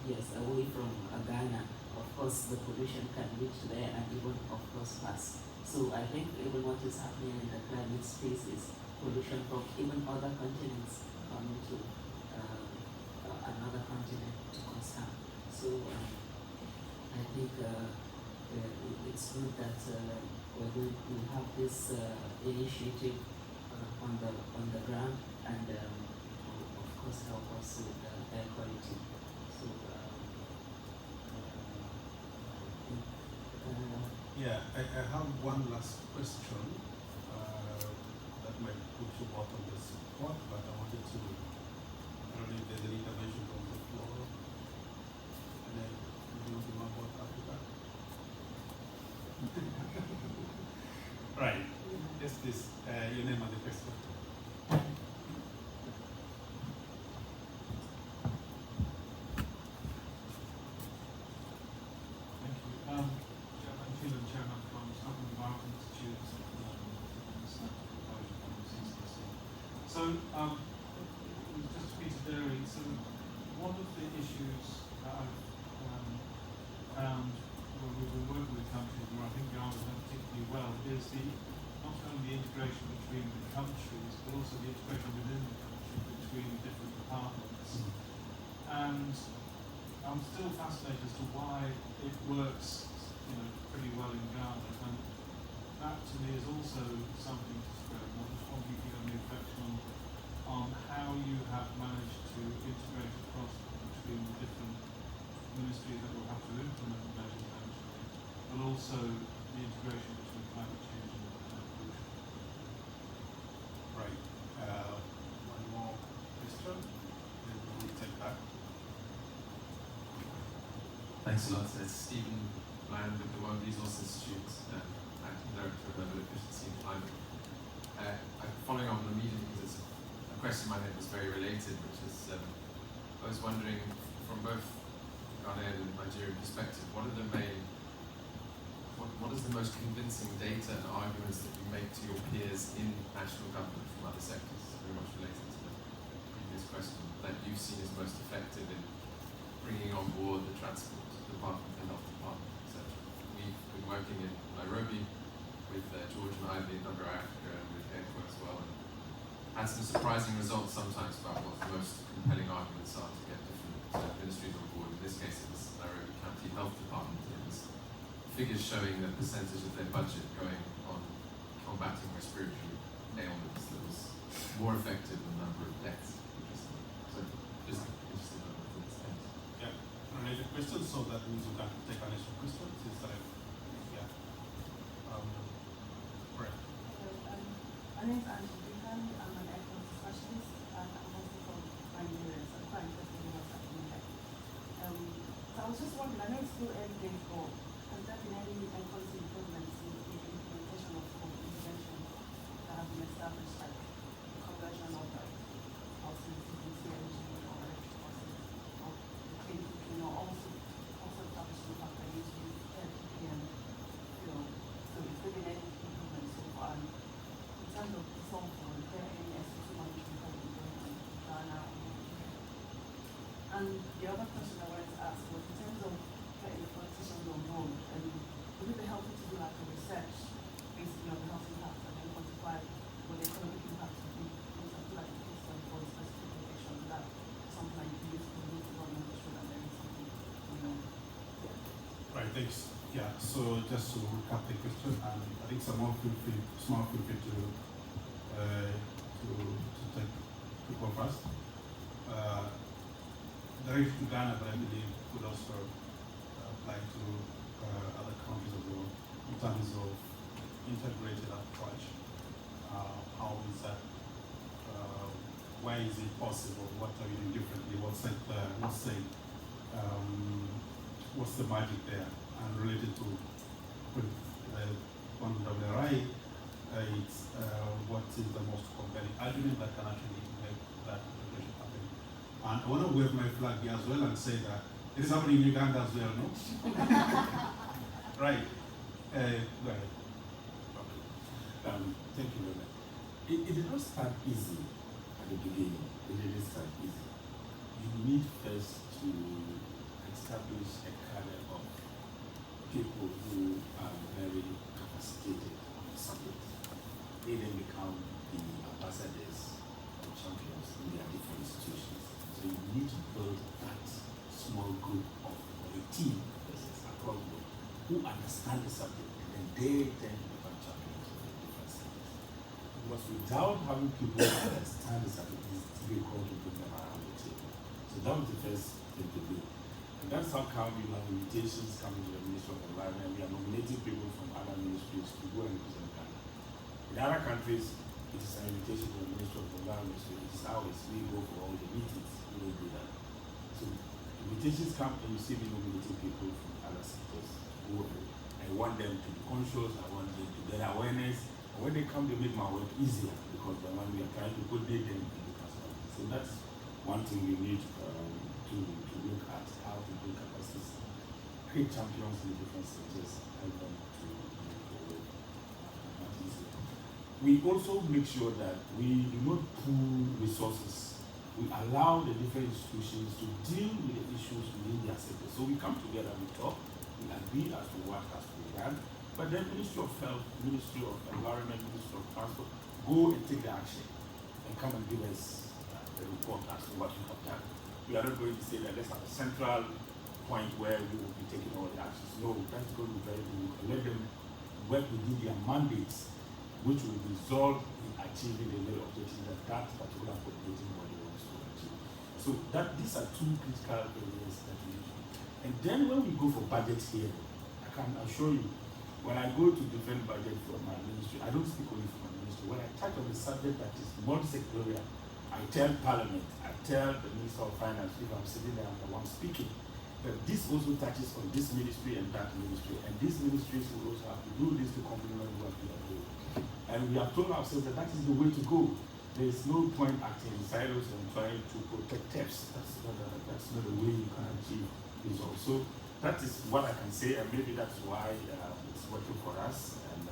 [SPEAKER 6] yes, away from Ghana, of course the pollution can reach there and even of course pass. So I think even what is happening in the climate space is pollution from even other continents coming to another continent to consume. So I think it's good that we're going to have this initiative on the ground, and will of course help us with air quality. So
[SPEAKER 4] yeah, I have one last question that might put you both on the spot, but I wanted to, I don't know if there's an intervention from the floor, and then we will talk about Africa. Right, yes please, your name and the question.
[SPEAKER 7] Chairman from Southern Environment Institute, so just to be dairy, so one of the issues that I've found when we've been working with countries where I think Ghana has done particularly well is not only the integration between the countries, but also the integration within the country between different departments. And I'm still fascinated as to why it works pretty well in Ghana. And that to me is also something to spread. And I just wonder if you have any reflection on how you have managed to integrate across between the different ministries that will have to implement measures eventually, but also the integration between climate change and pollution.
[SPEAKER 4] Right. One more question, then we'll take that.
[SPEAKER 8] Thanks a lot. It's Stephen Bland with the World Resource Institute, Acting Director of Urban Efficiency and Climate. Following on the meeting, because it's a question in my head was very related, which is I was wondering, from both Ghanaian and Nigerian perspective, what is the most convincing data and arguments that you make to your peers in national government from other sectors, very much related to the previous question, that you've seen as most effective in bringing on board the transport department, the health department, etc. We've been working in Nairobi with George and Ivy, Number Africa, and with ECHO as well, and had some surprising results sometimes about what the most compelling arguments are to get different ministries on board. In this case, it was Nairobi County Health Department. It was figures showing the percentage of their budget going on combating respiratory ailments that was more effective than the number of deaths. So, just interested in what thoughts. Thanks.
[SPEAKER 4] Yeah. Related question, so that means we can take an extra question. Since yeah. Right.
[SPEAKER 9] My name is Angie Bingham. I'm an economic specialist and I'm also from Nigeria, so I'm quite interested in what's happening there. So I was just wondering, I know it's still early days, but has there been any policy improvements in the implementation of some interventions that have been established, like the conversion of houses into energy or electric houses, or the clean cooking, or also establishing the fact that you use PPM fuel? So is there been any improvements so far? And in terms of the sulfur, is there any SO2 management that we're doing in Ghana or Nigeria? And the other question I wanted to ask was in terms of getting the politicians on board, and would it be helpful to do like a research basically on the health impact and then quantify what the economic impact would be in terms of like the case study for a specific location? Is that something like you use for the local government to show that there is something going on?
[SPEAKER 4] Right, thanks. Yeah, so just to recap the question, and I think small feel free to take one first. Direct to Ghana, but I believe would also apply to other countries as well in terms of integrated approach. How is that? Why is it possible? What are we doing differently? What's the magic there? And related to on WRI, it's what is the most compelling argument that can actually make that integration happen. And I want to wave my flag here as well and say that it is happening in Uganda as well, no? Right. Go ahead.
[SPEAKER 5] Okay. Thank you very much. It did not start easy at the beginning. It didn't start easy. You need first to establish a kernel of people who are very capacitated on the subject. They then become the ambassadors or champions in their different institutions. So you need to build that small group of a team of persons across the world who understand the subject, and then they then become champions of the different subjects. Because without having people who understand the subject, it's difficult to bring them around the table. So that was the first thing to do. And that's how come you have invitations coming to the Ministry of Environment. We are nominating people from other ministries to go and represent Ghana. In other countries, it is an invitation to the Ministry of Environment, so it is ours. We go for all the meetings. We don't do that. So invitations come and you see me nominating people from other sectors to go there. I want them to be conscious. I want them to get awareness. And when they come, they make my work easier because the one we are trying to coordinate them in the customer. So that's one thing we need to look at, how to build capacities, create champions in the different sectors, help them to move forward much easier. We also make sure that we do not pool resources. We allow the different institutions to deal with the issues within their sector. So we come together, we talk, we agree as to what has to be done, but then Ministry of Health, Ministry of Environment, Ministry of Transport, go and take the action and come and give us the report as to what you have done. We are not going to say that let's have a central point where we will be taking all the actions. No, that's going to be very good. Let them work within their mandates, which will result in achieving the very objectives that particular coordinating body wants to achieve. So these are two critical areas that we need. And then when we go for budget here, I can assure you, when I go to defend budget from my ministry, I don't speak only for my ministry. When I touch on the subject that is multi-sectorial, I tell Parliament, I tell the Minister of Finance, if I'm sitting there, I'm the one speaking, that this also touches on this ministry and that ministry. And these ministries will also have to do this to complement what we are doing. And we have told ourselves that that is the way to go. There is no point acting in silos and trying to protect thefts. That's not the way you can achieve results. So that is what I can say, and maybe that's why it's working for us. And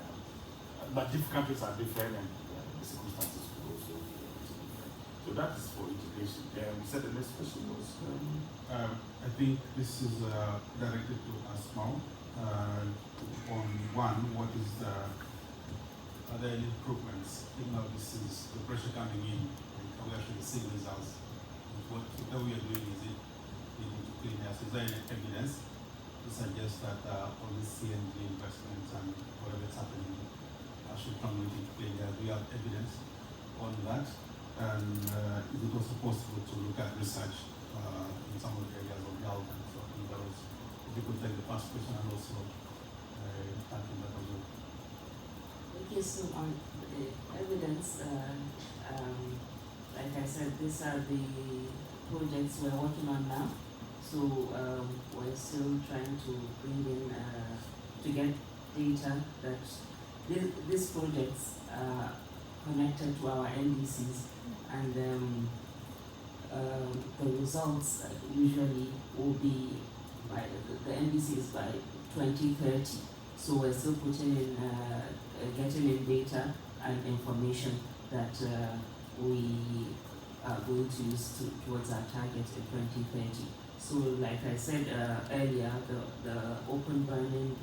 [SPEAKER 5] but different countries are different, and the circumstances could also be different. So that is for integration. We said the next question was.
[SPEAKER 4] I think this is directed to us now. On one, what is are there any improvements? Even though this is the pressure coming in, are we actually seeing results? What we are doing, is it able to clean us? Is there any evidence to suggest that all these CNG investments and whatever is happening actually translating to clean air? Do we have evidence on that? And is it also possible to look at research in some of the areas of health and so on? If you could take the first question and also tackle that as well.
[SPEAKER 6] Okay, so on the evidence, like I said, these are the projects we're working on now. So we're still trying to bring in, to get data that these projects are connected to our NDCs, and the results usually will be by the NDC is by 2030. So we're still putting in, getting in data and information that we are going to use towards our target in 2030. So like I said earlier, the open burning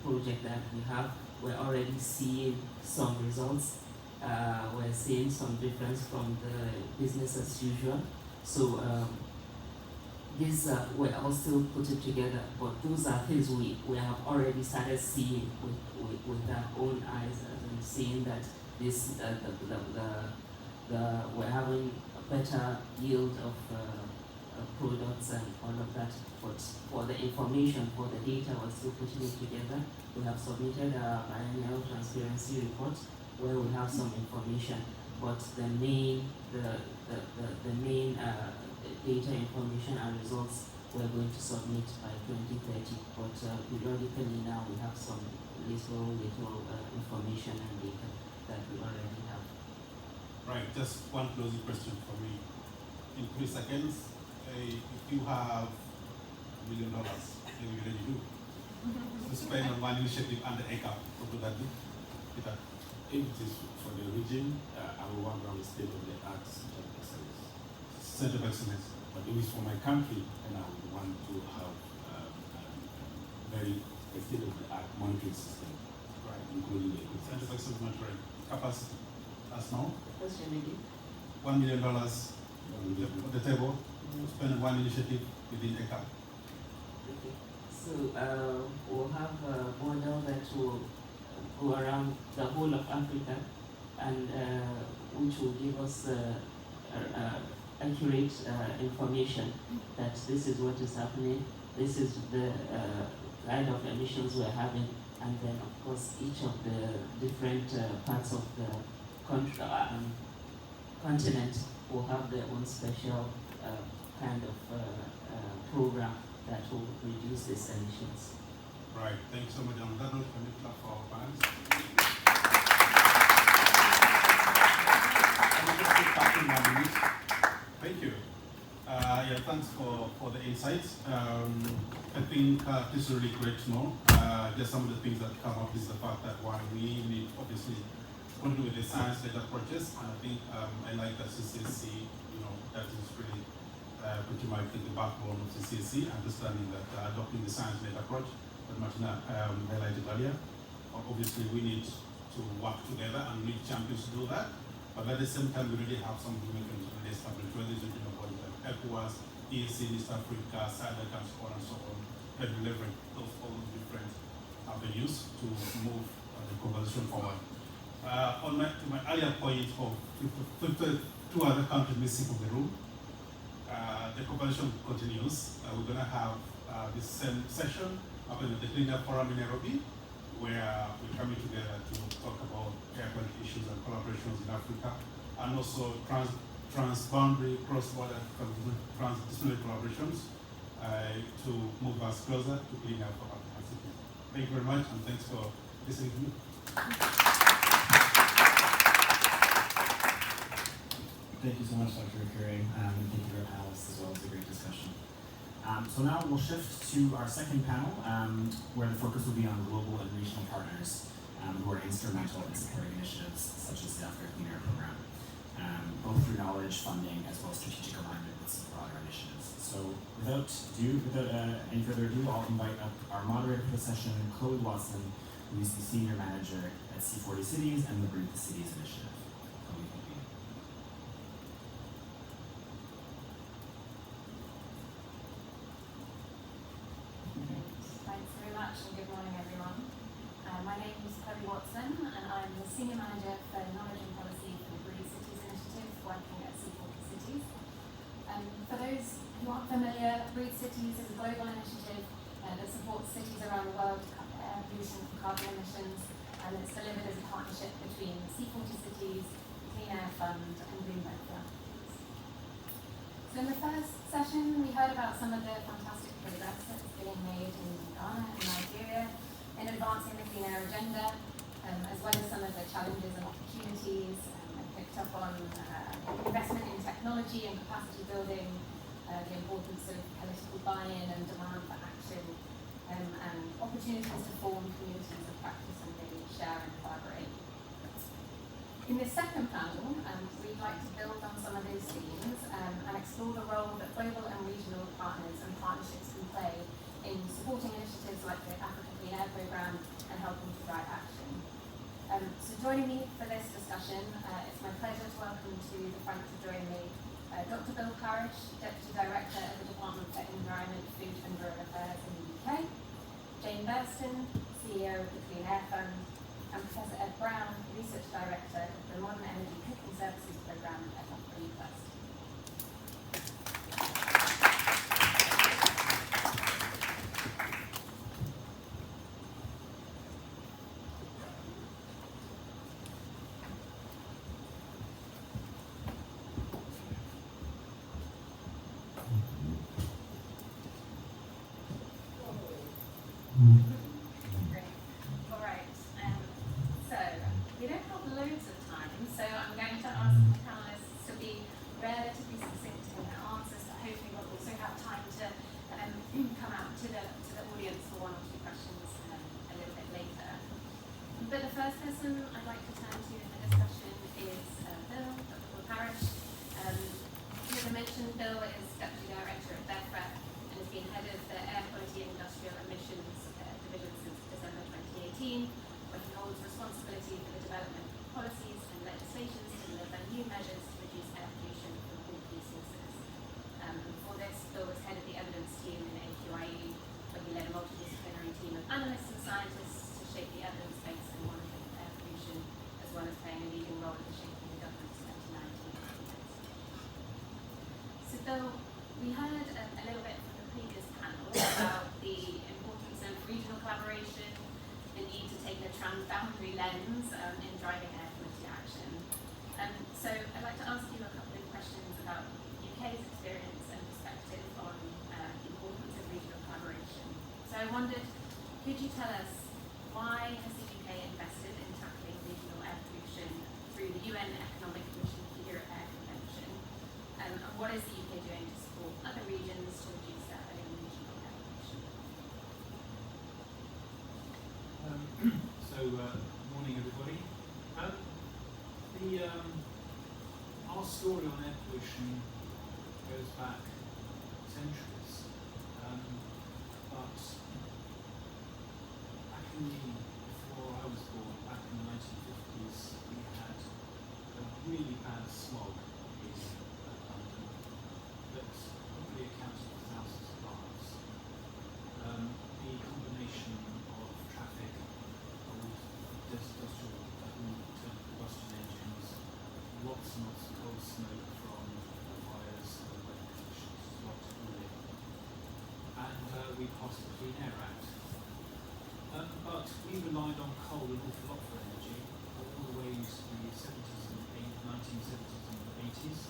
[SPEAKER 6] project that we have, we're already seeing some results. We're seeing some difference from the business as usual. So these we're all still putting together, but those are things we have already started seeing with our own eyes, and seeing that this we're having a better yield of products and all of that. But for the information, for the data, we're still putting it together. We have submitted a biennial transparency report where we have some information, but the main data information and results we're going to submit by 2030. But periodically now we have some little information and data that we already have.
[SPEAKER 4] Right, just one closing question for me. In 3 seconds, if you have $1 million, what will you do? To spend on one initiative under ACAP, what would that do? Peter?
[SPEAKER 5] If it is for the region, I will want to have a state-of-the-art center of excellence.
[SPEAKER 4] Center of excellence.
[SPEAKER 5] But if it's for my country, then I would want to have very state-of-the-art monitoring system,
[SPEAKER 4] Right.
[SPEAKER 5] including the
[SPEAKER 4] Center of excellence monitoring capacity. As now,
[SPEAKER 6] Question again?
[SPEAKER 4] $1 million on the table to spend on one initiative within ACAP.
[SPEAKER 6] Okay. So we'll have a model that will go around the whole of Africa, and which will give us accurate information that this is what is happening, this is the kind of emissions we're having, and then of course each of the different parts of the continent will have their own special kind of program that will reduce these emissions.
[SPEAKER 4] Right, thanks so much. On that note, can we clap for our fans? Thank you. Yeah, thanks for the insights. I think this is really great to know. Just some of the things that come up is the fact that one, we need obviously continue with the science-led approaches, and I think I like that CCSC, that is really pretty much the backbone of CCSC, understanding that adopting the science-led approach that Martina highlighted earlier. Obviously, we need to work together and we need champions to do that. But at the same time, we really have some mechanisms really established, whether it's regional bodies like ECOWAS, EAC, East Africa, SADC, and so on and so on, that deliver all those different avenues to move the conversation forward. On my earlier point of 52 other countries missing from the room, the conversation continues. We're going to have this same session up in the Clean Air Forum in Nairobi, where we're coming together to talk about air quality issues and collaborations in Africa, and also transboundary, cross-border, transdisciplinary collaborations to move us closer to clean air for African cities. Thank you very much, and thanks for listening to me.
[SPEAKER 1] Thank you so much, Dr. Akure, and thank you to our panelists as well. It's a great discussion. So now we'll shift to our second panel, where the focus will be on global and regional partners who are instrumental in supporting initiatives such as the Africa Clean Air Program, both through knowledge, funding, as well as strategic alignment with some broader initiatives. So without any further ado, I'll invite up our moderator for the session, Chloe Watson, who is the Senior Manager at C40 Cities and the Breathe the Cities initiative. Chloe, thank you.
[SPEAKER 10] Thanks very much and good morning everyone. My name is Chloe Watson and I'm the Senior Manager for Knowledge and Policy for the Breathe Cities Initiative working at C40 Cities. For those who aren't familiar, Breathe Cities is a global initiative that supports cities around the world to cut air pollution and carbon emissions, and it's delivered as a partnership between C40 Cities, the Clean Air Fund and Bloomberg Philanthropies. So in the first session we heard about some of the fantastic progress that's being made in Ghana and Nigeria in advancing the clean air agenda, as well as some of the challenges and opportunities. I picked up on investment in technology and capacity building, the importance of political buy-in and demand for action, and opportunities to form communities of practice and really share and collaborate. In this second panel, we'd like to build on some of those themes and explore the role that global and regional partners and partnerships can play in supporting initiatives like the Africa Clean Air Program and helping to drive action. So joining me for this discussion, it's my pleasure to welcome to the front to join me Dr. Bill Parrish, Deputy Director of the Department for Environment, Food and Rural Affairs in the UK, Jane Burston, CEO of the Clean Air Fund, and Professor Ed Brown, Research Director of the Modern Energy Cooking Services Programme at Oxford University. Great. All right. So we don't have loads of time, so I'm going to ask the panelists to be relatively succinct in their answers, but hopefully we'll also have time to come out to the audience for one or two questions a little bit later. But the first person I'd like to turn to in the discussion is Bill, Dr. Bill Parrish. As I mentioned, Bill is Deputy Director at DEFRA and has been head of the Air Quality and Industrial Emissions Division since December 2018, where he holds responsibility for the development of policies and legislation to deliver new measures to reduce air pollution from all key sources. Before this, Bill was head of the evidence team in AQIE, where he led a multidisciplinary team of analysts and scientists to shape the evidence base and monitoring of air pollution, as well as playing a leading role in shaping the government's 2019 standards. So Bill, we heard a little bit from the previous panel about the importance of regional collaboration, the need to take a transboundary lens in driving air quality action. So I'd like to ask you a couple of questions about UK's experience and perspective on the importance of regional collaboration. So I wondered, could you tell us why has the UK invested in tackling regional air pollution through the UN Economic Commission Figure Air Convention? And what is the UK doing to support other regions to reduce their own regional air pollution?
[SPEAKER 7] Morning everybody. Our story on air pollution goes back centuries, but back before I was born, back in the 1950s, we had a really bad smog in London that probably accounted for thousands of lives. The combination of traffic be part of the Clean Air Act. But we relied on coal an awful lot for energy, all the way into the 1970s and 80s.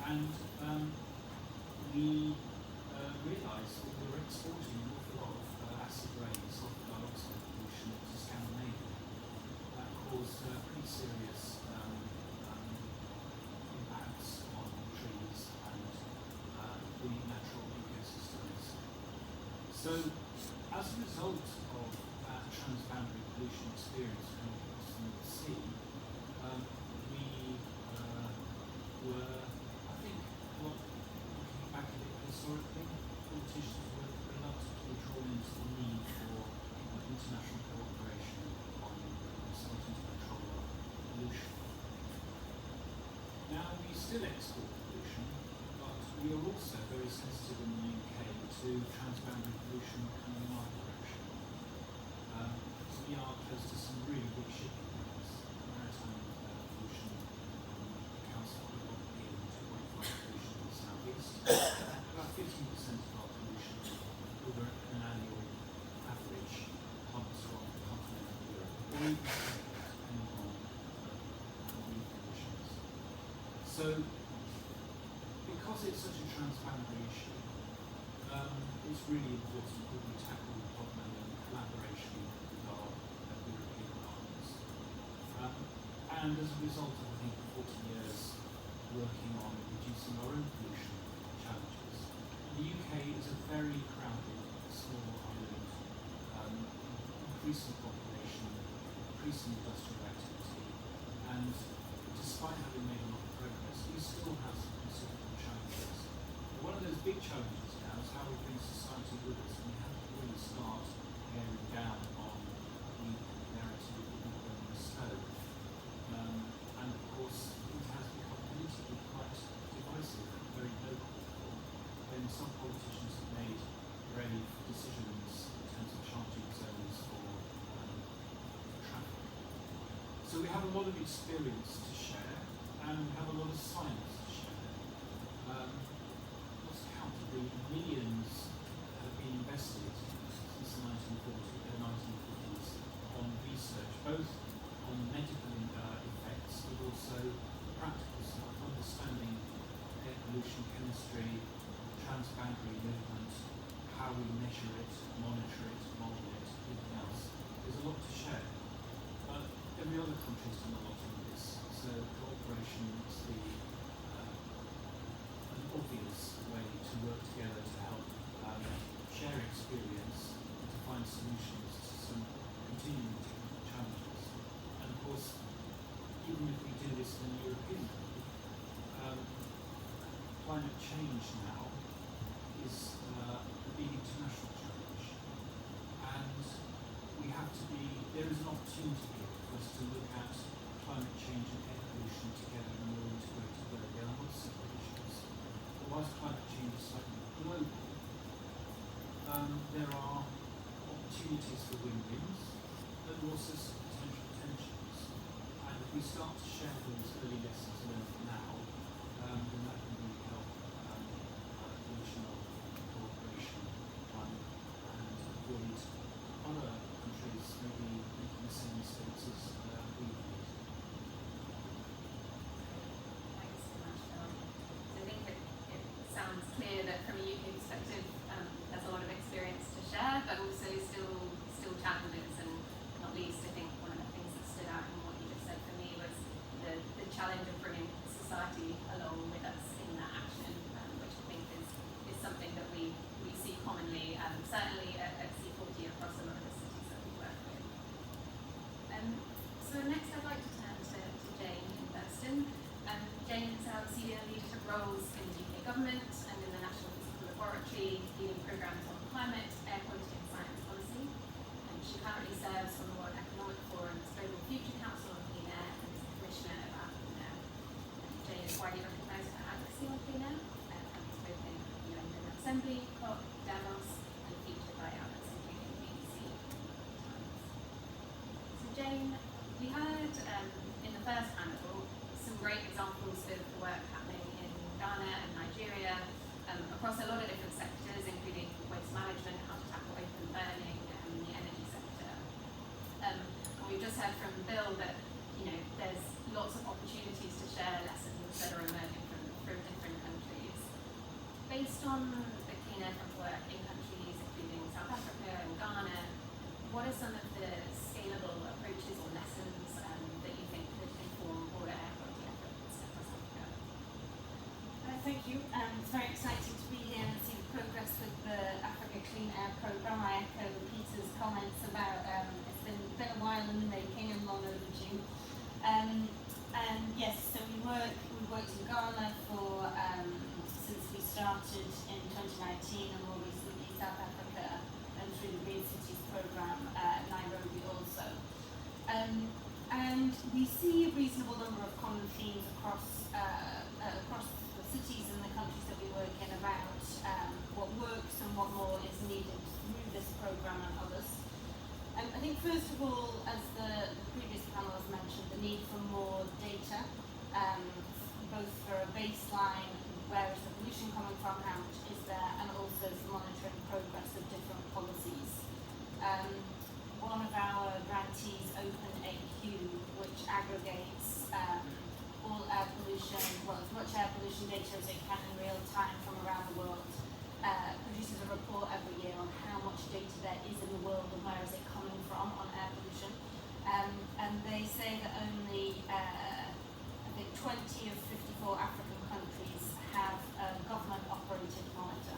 [SPEAKER 7] And we realised that we were exporting an awful lot of acid rain, sulfur dioxide pollution to Scandinavia. That caused pretty serious impacts on trees and the natural ecosystems. So, as a result of that transboundary pollution experience coming across from the sea, we were, I think, looking back at it historically, politicians were reluctantly drawn into the need for international cooperation on starting to control our pollution. Now, we still export pollution, but we are also very sensitive in the UK to transboundary pollution coming in our direction. We are close to some really big shipping lines. Maritime pollution accounts for a lot of the 2.5 pollution in the southeast. About 15% of our pollution over an annual average comes from continental Europe, or even depending on wind conditions. So, because it's such a transboundary issue, it's really important that we tackle the problem in collaboration with our European partners. And as a result of, I think, 40 years working on reducing our own pollution challenges, the UK is a very crowded, small island, increasing population, increasing industrial activity, and despite having made a lot of progress, we still have some considerable challenges. One of those big challenges now is how we bring society with us, and we have to really start bearing down on the narrative that we've been on the stove. And of course, it has become politically quite divisive, very local. When some politicians have made brave decisions in terms of charging zones for traffic. So we have a lot of experience to share, and we have a lot of science to share. Let's count the millions that have been invested since the 1950s on research, both on medical effects, but also practical stuff, understanding air pollution chemistry, transboundary movement, how we measure it, monitor it, model it, everything else. There's a lot to share. But every other country's done a lot on this, so cooperation is an obvious way to work together to help share experience and to find solutions to some continuing technical challenges. And of course, even if we do this in the European level, climate change now is a big international challenge, and we have to be, there is an opportunity here for us to look at climate change and air pollution together in a more integrated way. They are not separate issues. But whilst climate change is slightly global, there are opportunities for win-wins, but also some potential tensions. And if we start to share those early lessons learned now, then that can really help regional cooperation and avoid other countries maybe making the same mistakes as we made.
[SPEAKER 10] Thanks so much, Phil. So I think it sounds clear that from a UK perspective, there's a lot of experience to share, but also still challenges, and not least, I think one of the things that stood out in what you just said for me was the challenge of bringing society along with us in that action, which I think is something that we see commonly, certainly at C40 across a lot of the cities that we work with. So next I'd like to turn to Jane in Burston. Jane's held senior leadership roles in the UK government and in the National Physical Laboratory, leading programmes on climate, air quality and science policy. And she currently serves on the World Economic Forum's Global Future Council on Clean Air and is the Commissioner of our Clean Air. Jane is widely recognised for advocacy on clean air, having spoken at the UN General Assembly, COP, Davos, and featured by others, including the BBC. So Jane, we heard in the first panel some great examples of the work happening in Ghana and Nigeria across a lot of different sectors, including waste management, how to just heard from Bill that, you know, there's lots of opportunities to share lessons that are emerging from different countries. Based on the Clean Air Fund work in countries including South Africa and Ghana, what are some of the scalable approaches or lessons that you think could inform broader air quality efforts across Africa?
[SPEAKER 11] Thank you. It's very exciting to be here and see the progress with the Africa Clean Air Programme. I echo Peter's comments about it's been a while in the making and long overdue. And yes, so we've worked in Ghana for since we started in 2019, and more recently South Africa, and through the Green Cities Programme, Nairobi also. And we see a reasonable number of common themes across the cities and the countries that we work in about what works and what more is needed through this programme and others. I think first of all, as the previous panel has mentioned, the need for more data, both for a baseline, where is the pollution coming from, how much is there, and also for monitoring progress of different policies. One of our grantees, OpenAQ, which aggregates all air pollution, well, as much air pollution data as it can in real time from around the world, produces a report every year on how much data there is in the world and where is it coming from on air pollution. And they say that only, I think 20 of 54 African countries have a government-operated monitor.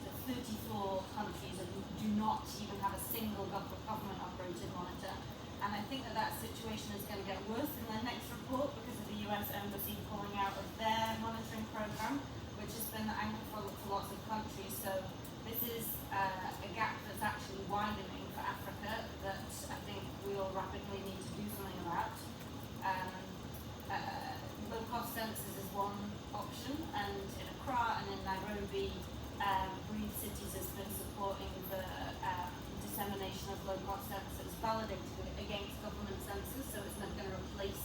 [SPEAKER 11] So 34 countries do not even have a single government-operated monitor. And I think that situation is going to get worse in the next report because of the US Embassy pulling out of their monitoring program, which has been the anchor for lots of countries. So this is a gap that's actually widening for Africa that I think we all rapidly need to do something about. Low-cost sensors is one option, and in Accra and in Nairobi, Green Cities has been supporting the dissemination of low-cost sensors validated against government sensors, so it's not going to replace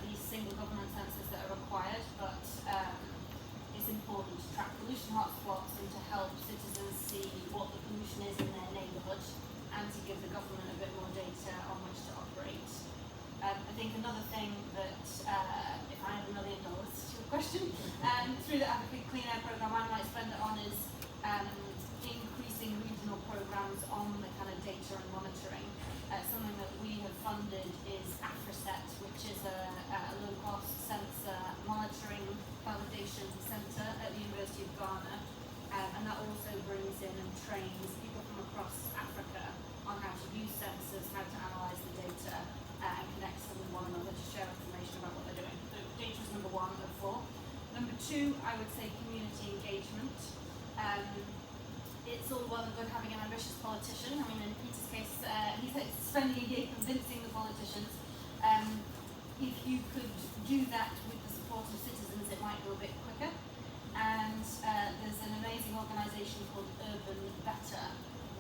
[SPEAKER 11] these single government sensors that are required, but it's important to track pollution hotspots and to help citizens see what the pollution is in their neighbourhood and to give the government a bit more data on which to operate. I think another thing that, if I had $1 million to your question, through the Africa Clean Air Programme I might spend it on is increasing regional programmes on the kind of data and monitoring. Something that we have funded is AfriSet, which is a low-cost sensor monitoring validation centre at the University of Ghana, and that also brings in and trains people from across Africa on how to use sensors, how to analyse the data, and connect them with one another to share information about what they're doing. So data is number one of four. Number two, I would say community engagement. It's all well and good having an ambitious politician. I mean, in Peter's case, he's spending a year convincing the politicians. If you could do that with the support of citizens, it might go a bit quicker. And there's an amazing organisation called Urban Better,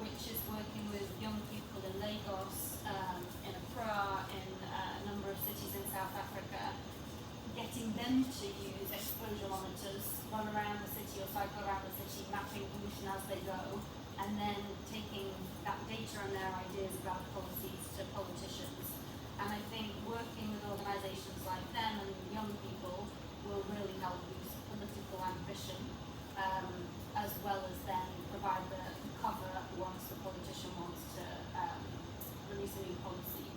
[SPEAKER 11] which is working with young people in Lagos, in Accra, in a number of cities in South Africa, getting them to use exposure monitors, run around the city or cycle around the city, mapping pollution as they go, and then taking that data and their ideas about policies to politicians. And I think working with organisations like them and young people will really help boost political ambition, as well as then provide the cover once the politician wants to release a new policy.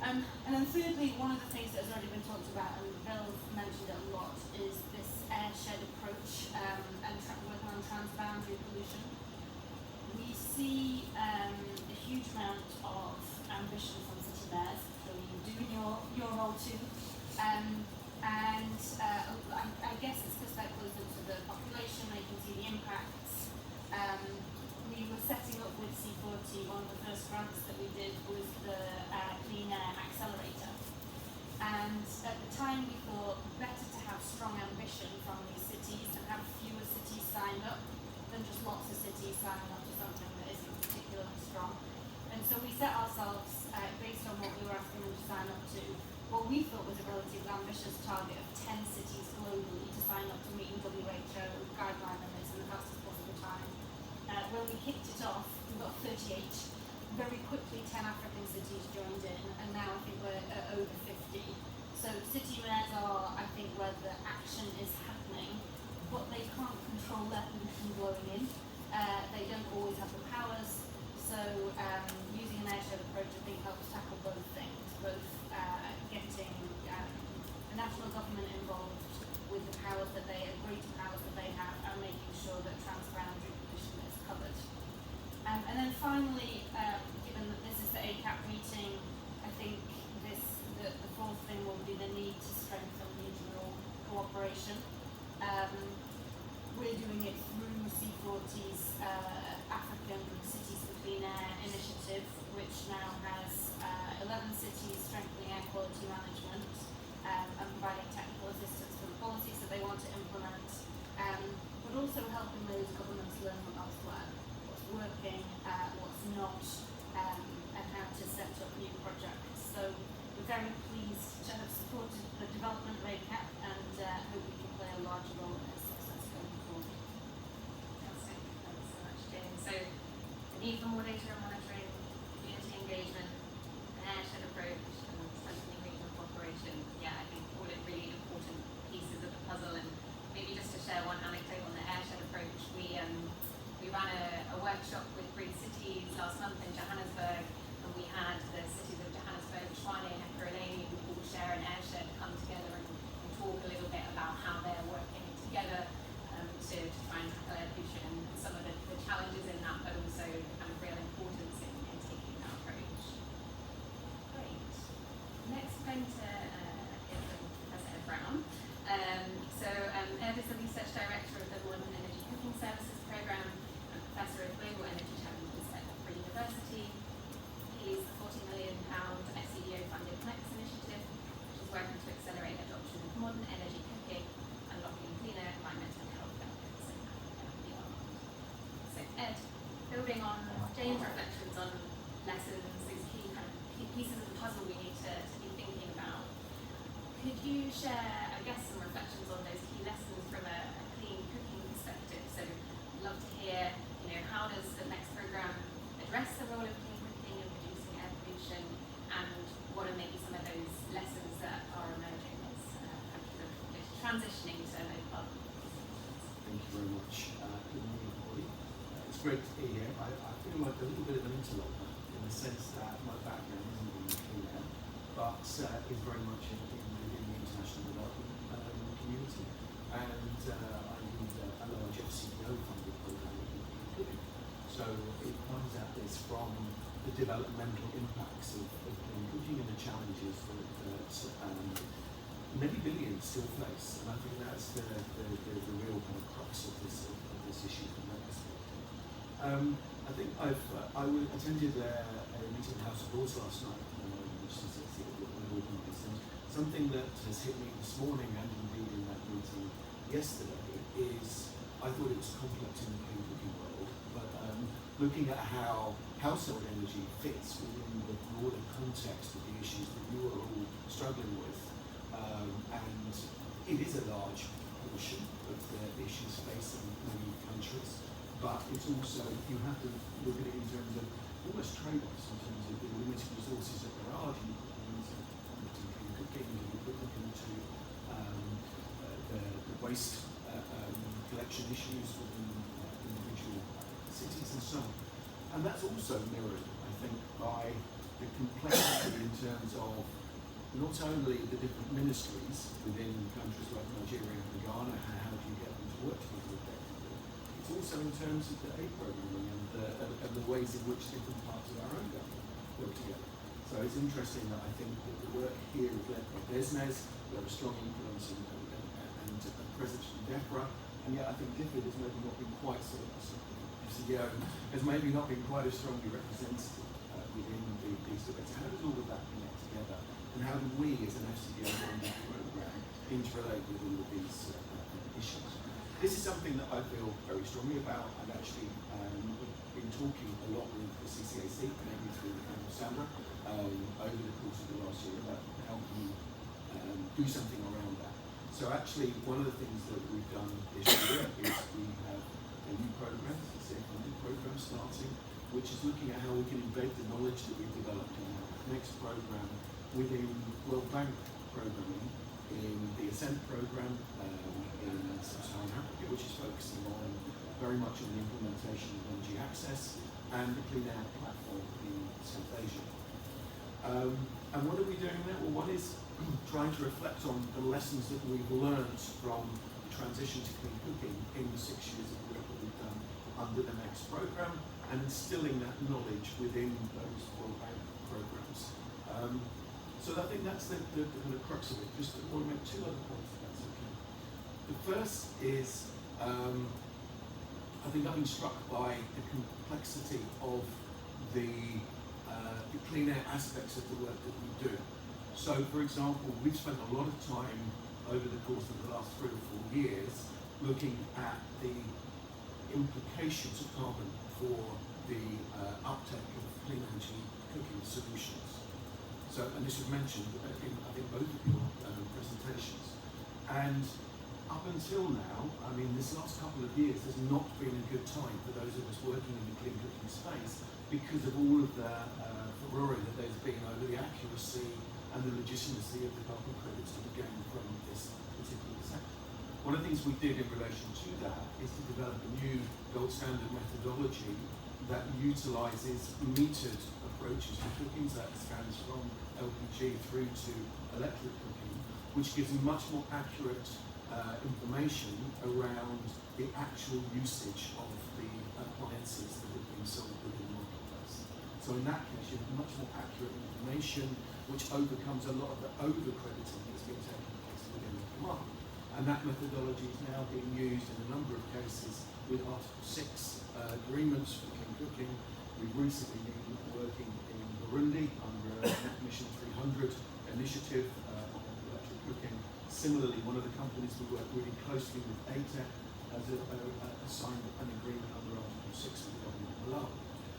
[SPEAKER 11] And then thirdly, one of the things that has already been talked about, and Bill mentioned it a lot, is this airshed approach and working on transboundary pollution. We see a huge amount of ambition from city mayors, so you do in your role too. I guess it's because they're closer to the population, they can see the impacts. We were setting up with C40, one of the first grants that we did was the Clean Air Accelerator. And at the time we thought better to have strong ambition from these cities and have fewer cities signed up than just lots of cities signing up to something that isn't particularly strong. And so we set ourselves, based on what we were asking them to sign up to, what we thought was a relatively ambitious target of 10 cities globally to sign up to meeting WHO guideline limits in the fastest possible time. When we kicked it off, we got 38. Very quickly, 10 African cities joined in, and now I think we're at over 50. So city mayors are, I think, where the action is happening, but they can't control their pollution blowing in. They don't always have the powers, so using an airshed approach I think helps tackle both things, both getting the national government involved with the powers that they agree to powers that they have, and making sure that transboundary pollution is covered. And then finally, given that this is the ACAP meeting, I think the fourth thing will be the need to strengthen regional cooperation. We're doing it through C40's African Cities for Clean Air initiative, which now has 11 cities strengthening air quality management and providing technical assistance for the policies that they want to implement, but also helping those governments learn from elsewhere, what's working, what's not, and how to set up new projects. So we're very pleased to have supported the development of ACAP and hope we can play a larger role in its success going forward.
[SPEAKER 10] Fantastic. Thanks so much, Jane. So the need for more data and monitoring, community engagement, an airshed approach, and strengthening regional cooperation. Yeah, I think all are really important pieces of the puzzle. And maybe just to share one anecdote on the airshed approach, we ran a workshop with Green Cities last month in Johannesburg, and we had the cities of Johannesburg, Tshwane, and Ekurhuleni, who all share an airshed, come together and talk a little bit about how they're working together to try and tackle air pollution and some of the challenges in that, but also the kind of real importance in taking that approach. Great. Next, I'm going to hear from Professor Ed Brown. Ed is the Research Director of the Modern Energy Cooking Services Programme and Professor of Global Energy Challenges at Loughborough University. He is the £40 million SEDO-funded Connects initiative, which is working to accelerate adoption of modern energy cooking, unlocking cleaner environmental health benefits in Africa and beyond. So Ed, building on Jane's reflections on lessons, these key kind of pieces of the puzzle we need to be thinking about, could you share, I guess, some reflections on those key lessons from a clean cooking perspective? So I'd love to hear, how does the next programme address the role of clean cooking in reducing air pollution, and what are maybe some of those lessons that are emerging as countries are transitioning to low carbon?
[SPEAKER 12] Thank you very much. Good morning, everybody. It's great to be here. I feel like a little bit of an interloper in the sense that my background isn't in clean air, but is very much in the international development community. And I lead a large FCDO-funded program in cooking. So it comes at this from the developmental impacts of clean cooking and the challenges that many billions still face. And I think that's the real kind of crux of this issue from that perspective. I think I attended a meeting in the House of Lords last night, which is organised, and something that has hit me this morning and indeed in that meeting yesterday is I thought it was complex in the clean cooking world, but looking at how household energy fits within the broader context of the issues that you are all struggling with, and it is a large portion of the issues facing many countries, but it's also, you have to look at it in terms of almost trade-offs in terms of the limited resources that there are. Do you put them into clean cooking? Do you put them into the waste collection issues within individual cities and so on? And that's also mirrored, I think, by the complexity in terms of not only the different ministries within countries like Nigeria and Ghana, how do you get them to work together effectively? It's also in terms of the aid programming and the ways in which different parts of our own government work together. So it's interesting that I think that the work here is led by BESMES, we have a strong influence and presence from DEFRA, and yet I think DFID has maybe not been quite so, FCDO has maybe not been quite as strongly represented within these debates. How does all of that connect together? And how do we, as an FCDO program, interrelate with all of these issues? This is something that I feel very strongly about. I've actually been talking a lot with the CCAC, maybe through the Council Sandra, over the course of the last year about how can we do something around that. So actually, one of the things that we've done this year is we have a new program, it's a funded program starting, which is just looking at how we can embed the knowledge that we've developed in our next program within World Bank programming, in the Ascent program in Sub-Saharan Africa, which is focusing on very much on the implementation of energy access, and the Clean Air platform in South Asia. And what are we doing there? Well, one is trying to reflect on the lessons that we've learned from the transition to clean cooking in the 6 years of work that we've done under the next program, and instilling that knowledge within those World Bank programs. So I think that's the kind of crux of it. Just I want to make two other points, if that's okay. The first is, I think I've been struck by the complexity of the clean air aspects of the work that we do. So, for example, we've spent a lot of time over the course of the last 3 or 4 years looking at the implications of carbon for the uptake of clean energy cooking solutions. So, and this was mentioned in, I think, both of your presentations. And up until now, I mean, this last couple of years has not been a good time for those of us working in the clean cooking space because of all of the furore that there's been over the accuracy and the legitimacy of the carbon credits that we're getting from this particular sector. One of the things we did in relation to that is to develop a new gold standard methodology that utilises metered approaches to cooking, so that spans from LPG through to electric cooking, which gives much more accurate information around the actual usage of the appliances that have been sold within the marketplace. So in that case, you have much more accurate information, which overcomes a lot of the over-crediting that's been taking place within the market. And that methodology is now being used in a number of cases with Article 6 agreements for clean cooking. We've recently been working in Burundi under a Mission 300 initiative on electric cooking. Similarly, one of the companies we work really closely with, ACAP, has signed an agreement under Article 6 with the government of Malawi.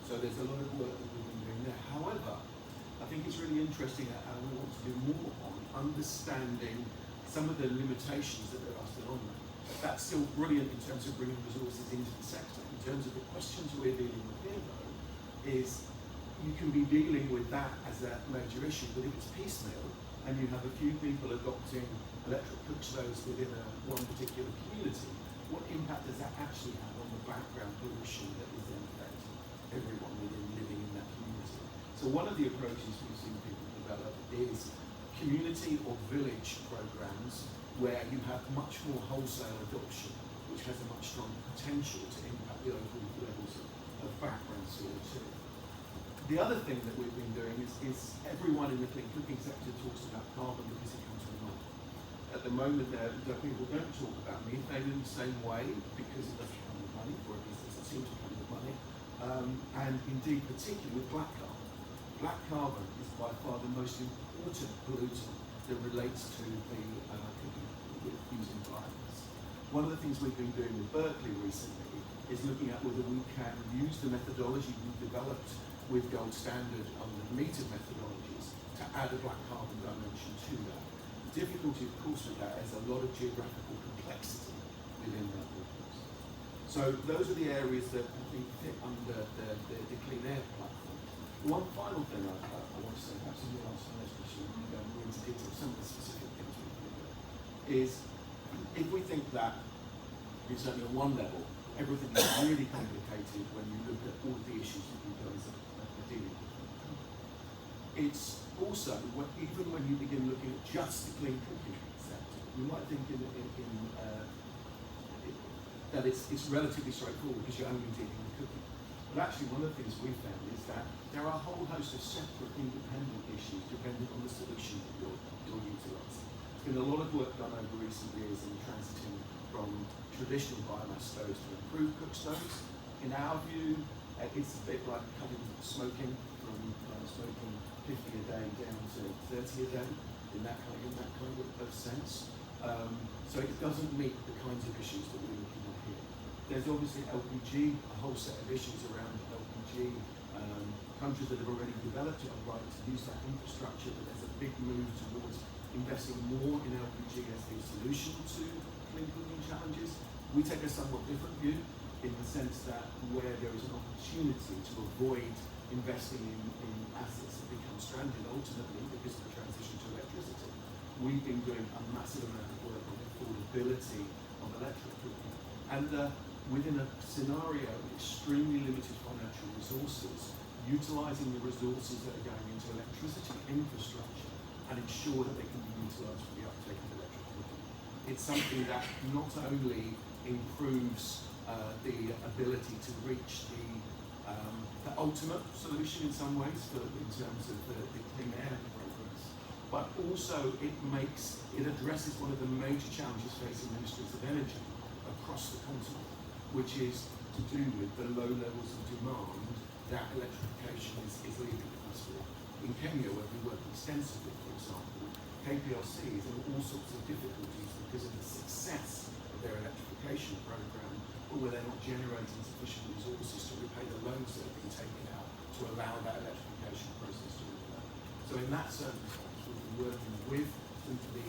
[SPEAKER 12] So there's a lot of work that we've been doing there. However, I think it's really interesting that we want to do more on understanding some of the limitations that there are still on there. That's still brilliant in terms of bringing resources into the sector. In terms of the questions we're dealing with here, though, is you can be dealing with that as a major issue, but if it's piecemeal and you have a few people adopting electric cook stoves within one particular community, what impact does that actually have on the background pollution that is then affecting everyone within living in that community? So one of the approaches we've seen people develop is community or village programs where you have much more wholesale adoption, which has a much stronger potential to impact the overall levels of background CO2. The other thing that we've been doing is everyone in the clean cooking sector talks about carbon because it comes from money. At the moment, people don't talk about methane in the same way because it doesn't come with money, or at least it doesn't seem to come with money. And indeed, particularly with black carbon. Black carbon is by far the most important pollutant that relates to the cooking with using biomass. One of the things we've been doing with Berkeley recently is looking at whether we can use the methodology we've developed with gold standard under metered methodologies to add a black carbon dimension to that. The difficulty, of course, with that is a lot of geographical complexity within that resource. So those are the areas that I think fit under the clean air platform. One final thing I want to say, perhaps in the last slide, we can go more into detail some of the specific things we can do, is if we think that, certainly on one level, everything is really complicated when you look at all of the issues that you guys are dealing with. It's also, even when you begin looking at just the clean cooking sector, you might think that it's relatively straightforward because you're only dealing with cooking. But actually, one of the things we found is that there are a whole host of separate independent issues depending on the solution that you're utilising. There's been a lot of work done over recent years in transiting from traditional biomass stoves to improved cook stoves. In our view, it's a bit like cutting smoking from smoking 50 a day down to 30 a day in that kind of sense. So it doesn't meet the kinds of issues that we're looking at here. There's obviously LPG, a whole set of issues around LPG. Countries that have already developed it are right to use that infrastructure, but there's a big move towards investing more in LPG as a solution to clean cooking challenges. We take a somewhat different view. in the sense that where there is an opportunity to avoid investing in assets that become stranded ultimately because of the transition to electricity, we've been doing a massive amount of work on the affordability of electric cooking. And within a scenario of extremely limited financial resources, utilising the resources that are going into electricity infrastructure and ensure that they can be utilised for the uptake of electric cooking. It's something that not only improves the ability to reach the ultimate solution in some ways in terms of the clean air progress, but also it addresses one of the major challenges facing ministries of energy across the continent, which is to do with the low levels of demand that electrification is leaving us with. In Kenya, where we work extensively, for example, KPLC is in all sorts of difficulties because of the success of their electrification program, but where they're not generating sufficient resources to repay the loans that have been taken out to allow that electrification process to occur. So in that circumstance, we've been working with the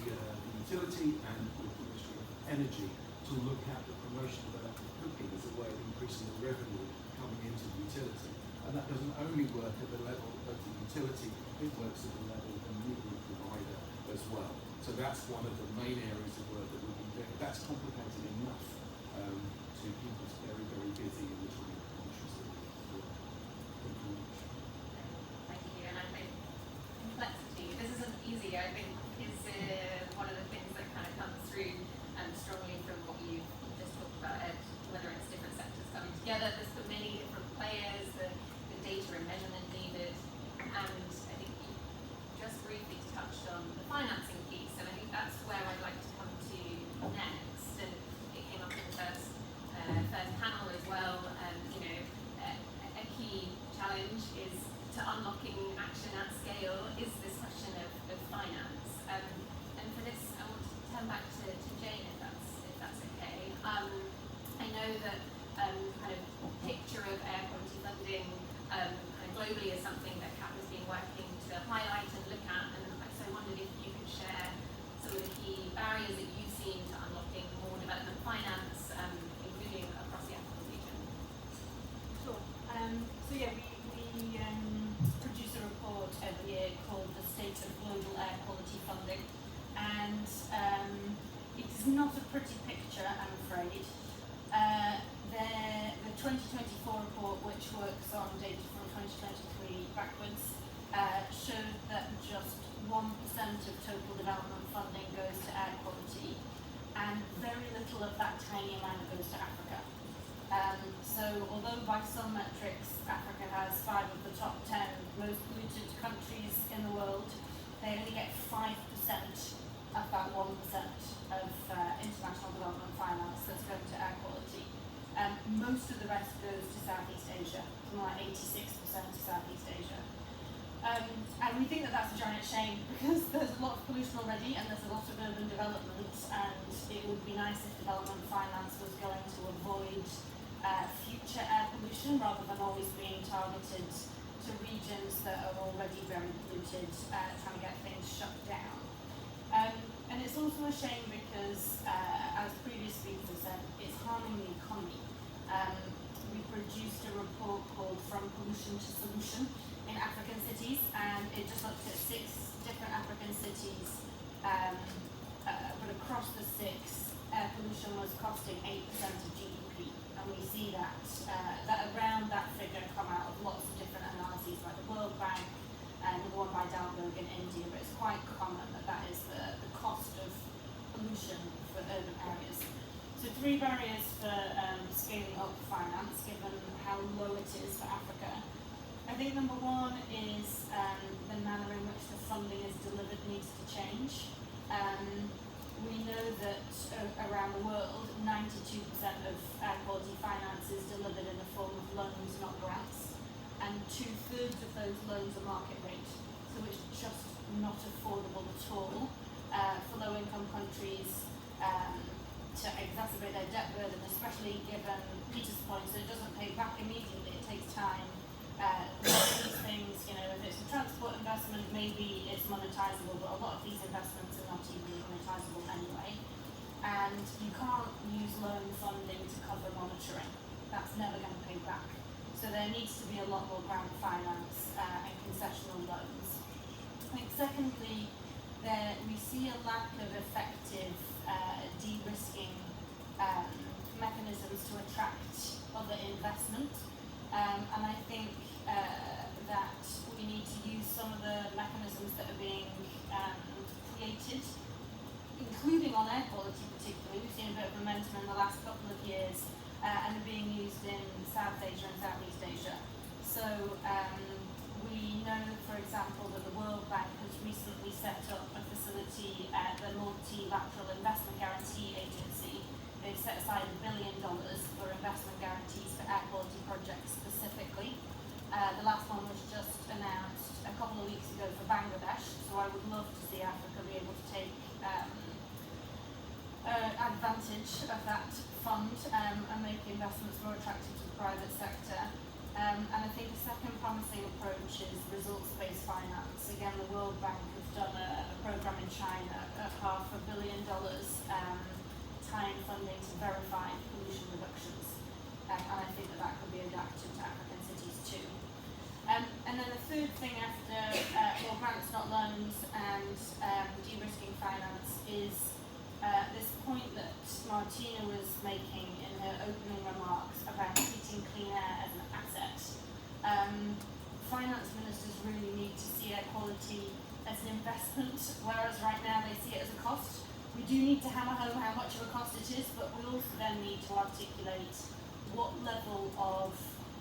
[SPEAKER 12] utility and with the Ministry of Energy to look at the promotion of electric cooking as a way of increasing the revenue coming into the utility. And that doesn't only work at the level of the utility, it works at the level of the meter provider as well. So that's one of the main areas of work that we've been doing. That's complicated enough to keep us very, very busy in the time conscious that we work. Thank you very much.
[SPEAKER 10] Thank you. And I think complexity, this isn't easy, I think, is one of the things that kind of comes through strongly from what you've just talked about, Ed, whether it's different sectors coming together, there's so many different players, the data and measurement needed, and I think you just briefly touched on the financing piece, and I think that's where I'd like to come to next, and it came up in the first panel as well, a key challenge is to unlocking action at scale is this question of finance, and for this I want to turn back to Jane if that's okay. I know that kind of picture of air quality funding kind of globally is something that ACAP has been working to highlight and look at, and so I wondered if you could share some of the key barriers that you've seen to unlocking more development finance, including across the African region.
[SPEAKER 11] Sure. So yeah, we produce a report every year called the State of Global Air Quality Funding, and it is not a pretty picture, I'm afraid. The 2024 report, which works on data from 2023 backwards, showed that just 1% of total development funding goes to air quality, and very little of that tiny amount goes to Africa. So although by some metrics Africa has 5 of the top 10 most polluted countries in the world, they only get 5% of that 1% of international development finance that's going to air quality. Most of the rest goes to Southeast Asia, more like 86% to Southeast Asia. And we think that that's a giant shame because there's a lot of pollution already and there's a lot of urban development, and it would be nice if development finance was going to avoid future air pollution rather than always being targeted to regions that are already very polluted, trying to get things shut down. And it's also a shame because, as previous speakers said, it's harming the economy. We produced a report called From Pollution to Solution in African cities, and it just looked at 6 different African cities, but across the 6, air pollution was costing 8% of GDP, and we see that around that figure come out of lots of different analyses by the World Bank and the one by Dalberg in India, but it's quite common that is the cost of pollution for urban areas. So 3 barriers for scaling up finance, given how low it is for Africa. I think number 1 is the manner in which the funding is delivered needs to change. We know that around the world, 92% of air quality finance is delivered in the form of loans, not grants, and 2/3 of those loans are market rate, so it's just not affordable at all for low-income countries to exacerbate their debt burden, especially given Peter's point, so it doesn't pay back immediately, it takes time. These things, if it's a transport investment, maybe it's monetizable, but a lot of these investments are not even monetizable anyway. And you can't use loan funding to cover monitoring. that's never going to pay back. So there needs to be a lot more grant finance and concessional loans. I think secondly, we see a lack of effective de-risking mechanisms to attract other investment, and I think that we need to use some of the mechanisms that are being created, including on air quality particularly. We've seen a bit of momentum in the last couple of years, and are being used in South Asia and Southeast Asia. So we know, for example, that the World Bank has recently set up a facility at the Multilateral Investment Guarantee Agency. They've set aside $1 billion for investment guarantees for air quality projects specifically. The last one was just announced a couple of weeks ago for Bangladesh, so I would love to see Africa be able to take advantage of that fund and make investments more attractive to the private sector. And I think a second promising approach is results-based finance. Again, the World Bank has done a program in China at $500 million tying funding to verify pollution reductions. And I think that could be adapted to African cities too. And then the third thing after more grants, not loans, and de-risking finance is this point that Martina was making in her opening remarks about treating clean air as an asset. Finance ministers really need to see air quality as an investment, whereas right now they see it as a cost. We do need to hammer home how much of a cost it is, but we also then need to articulate what level of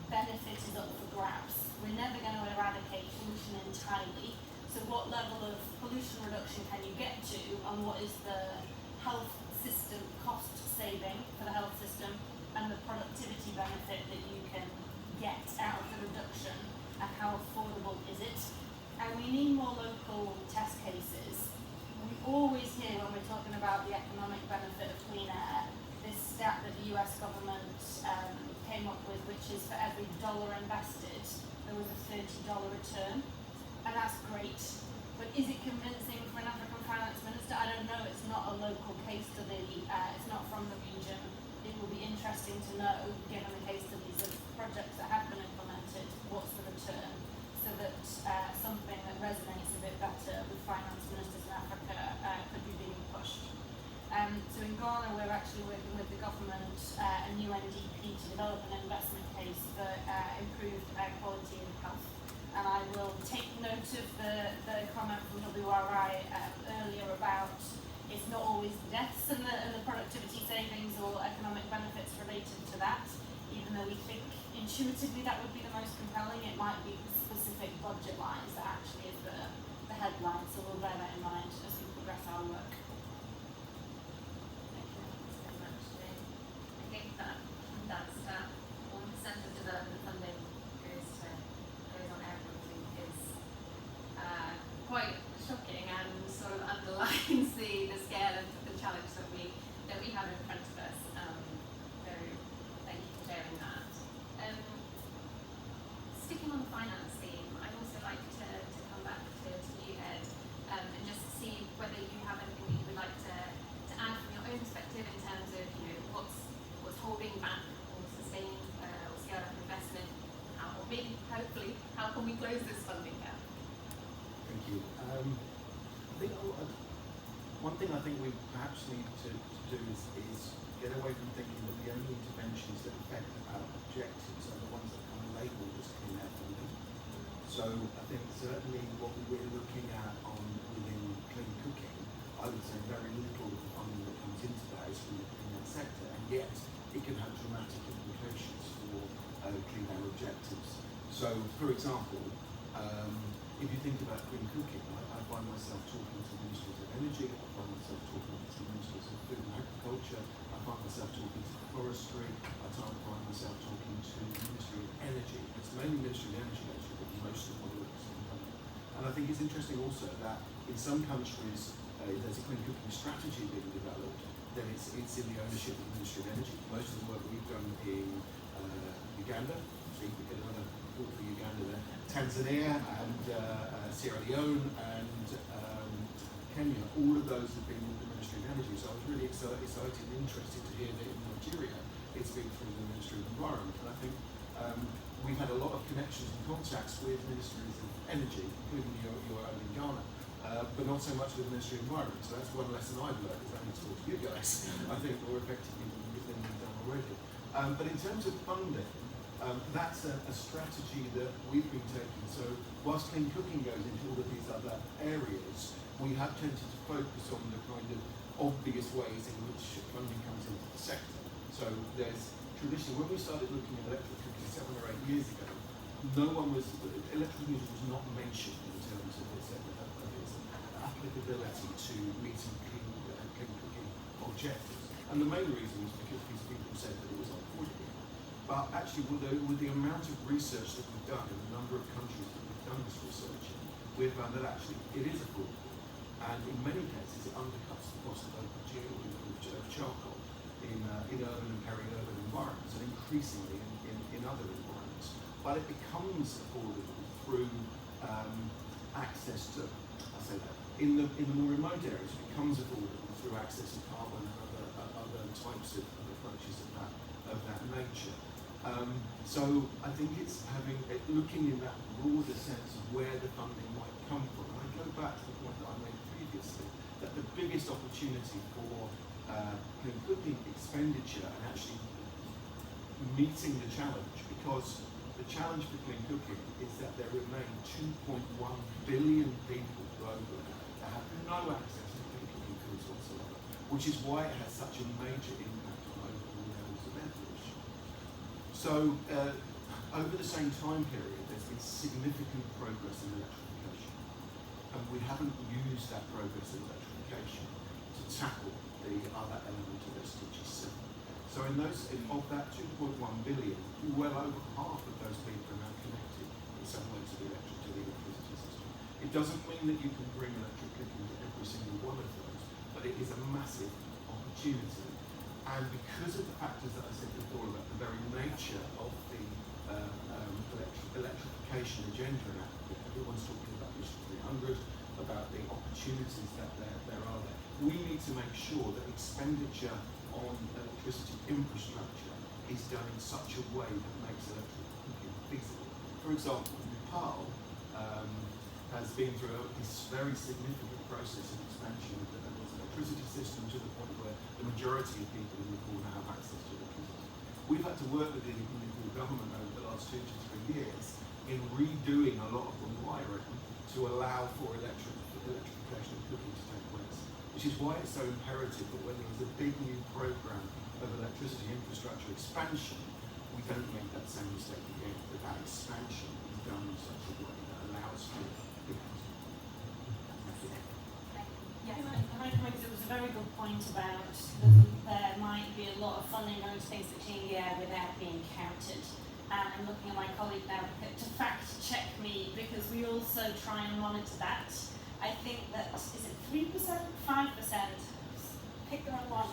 [SPEAKER 11] benefit is up for grabs. We're never going to eradicate pollution entirely, so what level of pollution reduction can you get to, and what is the health system cost saving for the health system, and the productivity benefit that you can get out of the reduction, and how affordable is it? And we need more local test cases. We always hear when we're talking about the economic benefit of clean air, this stat that the US government came up with, which is for every dollar invested, there was a $30 return, and that's great. But is it convincing for an African finance minister? I don't know. It's not a local case study. It's not from the region. It will be interesting to know, given the case studies of projects that have been implemented, what's the return, so that something that resonates a bit better with finance ministers in Africa could be being pushed. So in Ghana, we're actually working with the government and UNDP to develop an investment case for improved air quality and health. And I will take note of the comment from WRI earlier about it's not always the deaths and the productivity savings or economic benefits related to that. Even though we think intuitively that would be the most compelling, it might be the specific budget lines that actually is the headline. So we'll bear that in mind as we progress our work.
[SPEAKER 10] Thank you very much, Jane. I think that 1% of development funding goes on air quality is quite shocking and sort of underlines the scale of the challenge that we have in front of us. So thank you for sharing that. Sticking on the finance theme, I'd also like to come back to you, Ed, and just see whether you have anything that you would like to add from your own perspective in terms of what's holding back or sustaining or scale up investment, or maybe hopefully how can we close this funding gap?
[SPEAKER 12] Thank you. I think one thing I think we perhaps need to do is get away from thinking that the only interventions that affect our objectives are the ones that come labelled as clean air funding. So I think certainly what we're looking at within clean cooking, I would say very little of the funding that comes into that is from the clean air sector, and yet it can have dramatic implications for clean air objectives. So, for example, if you think about clean cooking, I find myself talking to ministers of energy, I find myself talking to ministers of food and agriculture, I find myself talking to forestry, I find myself talking to the Ministry of Energy. It's mainly Ministry of Energy actually, but most of my work is in government. And I think it's interesting also that in some countries there's a clean cooking strategy being developed, then it's in the ownership of the Ministry of Energy. Most of the work we've done in Uganda, so you could get another call for Uganda there, Tanzania and Sierra Leone and Kenya, all of those have been with the Ministry of Energy. So I was really excited and interested to hear that in Nigeria it's been through the Ministry of Environment. And I think we've had a lot of connections and contacts with ministries of energy, including your own in Ghana, but not so much with the Ministry of Environment. So that's one lesson I've learned, is I need to talk to you guys, I think, more effectively than we've done already. But in terms of funding, that's a strategy that we've been taking. So whilst clean cooking goes into all of these other areas, we have tended to focus on the kind of obvious ways in which funding comes into the sector. So there's traditionally, when we started looking at electric cooking 7 or 8 years ago, electric cooking was not mentioned in terms of its applicability to meeting clean cooking objectives. And the main reason was because these people said that it was unaffordable. But actually, with the amount of research that we've done in the number of countries that we've done this research in, we've found that actually it is affordable. And in many cases, it undercuts the cost of charcoal in urban and peri-urban environments, and increasingly in other environments. But it becomes affordable through access to, in the more remote areas, it becomes affordable through access to carbon and other types of approaches of that nature. So I think it's looking in that broader sense of where the funding might come from. And I go back to the point that I made previously, that the biggest opportunity for clean cooking expenditure and actually meeting the challenge, because the challenge for clean cooking is that there remain 2.1 billion people globally that have no access to clean cooking foods whatsoever, which is why it has such a major impact on overall levels of air pollution. So over the same time period, there's been significant progress in electrification, and we haven't used that progress in electrification to tackle the other element of SDG 7. So of that 2.1 billion, well over half of those people are now connected in some way to the electricity system. It doesn't mean that you can bring electric cooking to every single one of those, but it is a massive opportunity. And because of the factors that I said before about the very nature of the electrification agenda in Africa, everyone's talking about Mission 300, about the opportunities that there are there. We need to make sure that expenditure on electricity infrastructure is done in such a way that makes electric cooking feasible. For example, Nepal has been through this very significant process of expansion of the electricity system to the point where the majority of people in Nepal now have access to electricity. We've had to work with the Nepal government over the last 2 to 3 years in redoing a lot of the wiring to allow for electrification of cooking to take place. Which is why it's so imperative that when there's a big new program of electricity infrastructure expansion, we don't make that same mistake again, that expansion is done in such a way that allows for big
[SPEAKER 11] It was a very good point about there might be a lot of funding going to things that clean the air without being counted. And I'm looking at my colleague now to fact check me, because we also try and monitor that. I think that, is it 3%, 5%, pick the right one,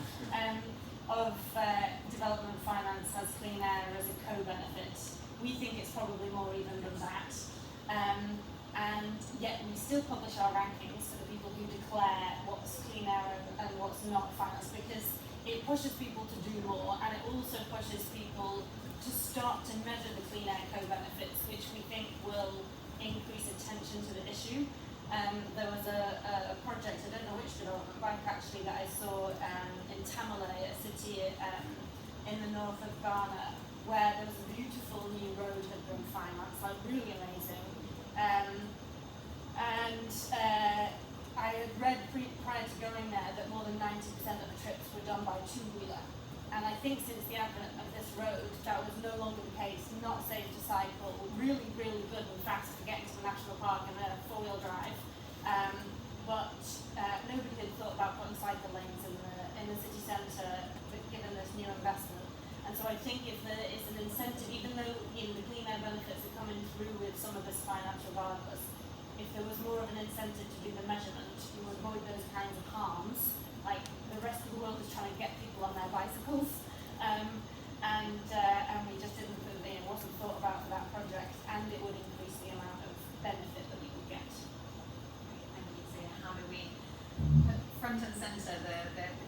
[SPEAKER 11] of development finance has clean air as a co-benefit. We think it's probably more even than that. And yet we still publish our rankings for the people who declare what's clean air and what's not finance, because it pushes people to do more, and it also pushes people to start to measure the clean air co-benefits, which we think will increase attention to the issue. There was a project, I don't know which development bank actually, that I saw in Tamale, a city in the north of Ghana, where there was a beautiful new road had been financed, like really amazing. I had read prior to going there that more than 90% of the trips were done by two-wheeler. And I think since the advent of this road, that was no longer the case, not safe to cycle, really, really good and fast for getting to the national park in a four-wheel drive. But nobody had thought about putting cycle lanes in the city centre, given this new investment. And so I think if there is an incentive, even though the clean air benefits are coming through with some of this finance regardless, if there was more of an incentive to do the measurement, you avoid those kinds of harms. Like the rest of the world is trying to get people on their bicycles, and we just didn't put it wasn't thought about for that project, and it would increase the amount of benefit that we would get.
[SPEAKER 10] Thank you. So how do we put front and centre the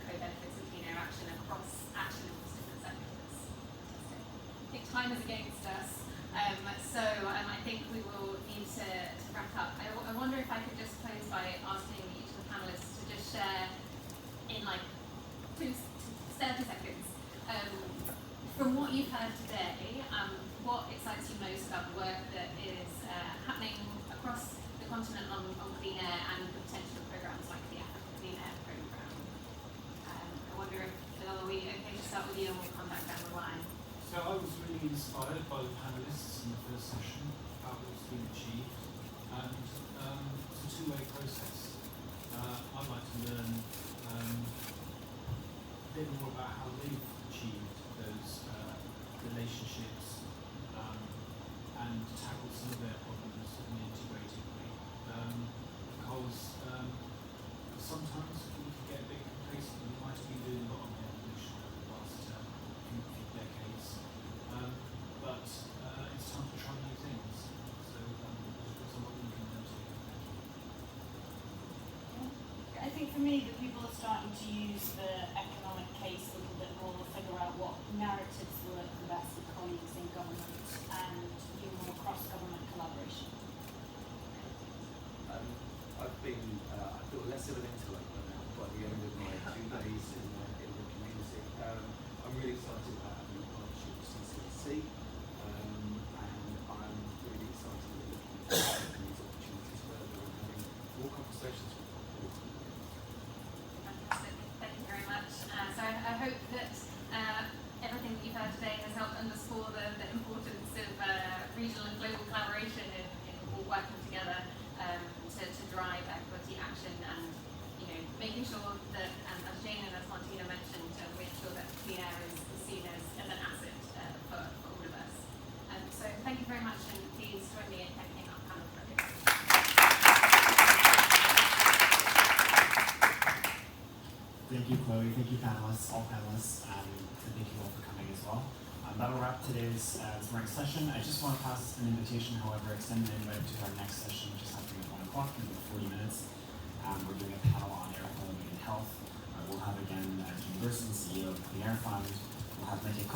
[SPEAKER 10] co-benefits of clean air action across different sectors? time is against us. So I think we will need to wrap up. I wonder if I could just close by asking each of the panelists to just share in like 30 seconds from what you've heard today, what excites you most about the work that is happening across the continent on clean air and the potential programs like the Africa Clean Air Programme. I wonder if, Phil, are we okay to start with you and we'll come back down the line?
[SPEAKER 7] So I was really inspired by the panelists in the first session about what's been achieved, and it's a two-way process. I'd like to learn a bit more about how they've achieved those relationships and tackled some of their problems in an integrated way. Because sometimes we can get a bit complacent. We might have been doing a lot of air pollution over the last few decades, but it's time to try new things. So there's a lot we can learn together.
[SPEAKER 11] I think for me, the people are starting to use the economic case a little bit more, figure out what narratives work the best with colleagues in government and do more cross-government collaboration.
[SPEAKER 12] I've been, I feel less of an interloper now by the end of my 2 days in the community. I'm really excited about having a partnership with CCC, and I'm really excited that looking at these opportunities further and having more conversations with people.
[SPEAKER 10] Fantastic, thank you very much. So I hope that everything that you've heard today has helped underscore the importance of regional and global collaboration in all working together to drive equity action and making sure that, as Jane and as Martina mentioned, we ensure that clean air is seen as an asset for all of us. So thank you very much, and please join me in thanking our panel for this.
[SPEAKER 1] Thank you, Chloe. Thank you, panelists, all panelists, and thank you all for coming as well. That'll wrap today's this morning's session. I just want to pass an invitation, however, extend an invite to our next session, which is happening at 1 o'clock in about 40 minutes. We're doing a panel on air quality and health. We'll have again Jim Gerson, CEO of the Clean Air Fund. We'll have Mete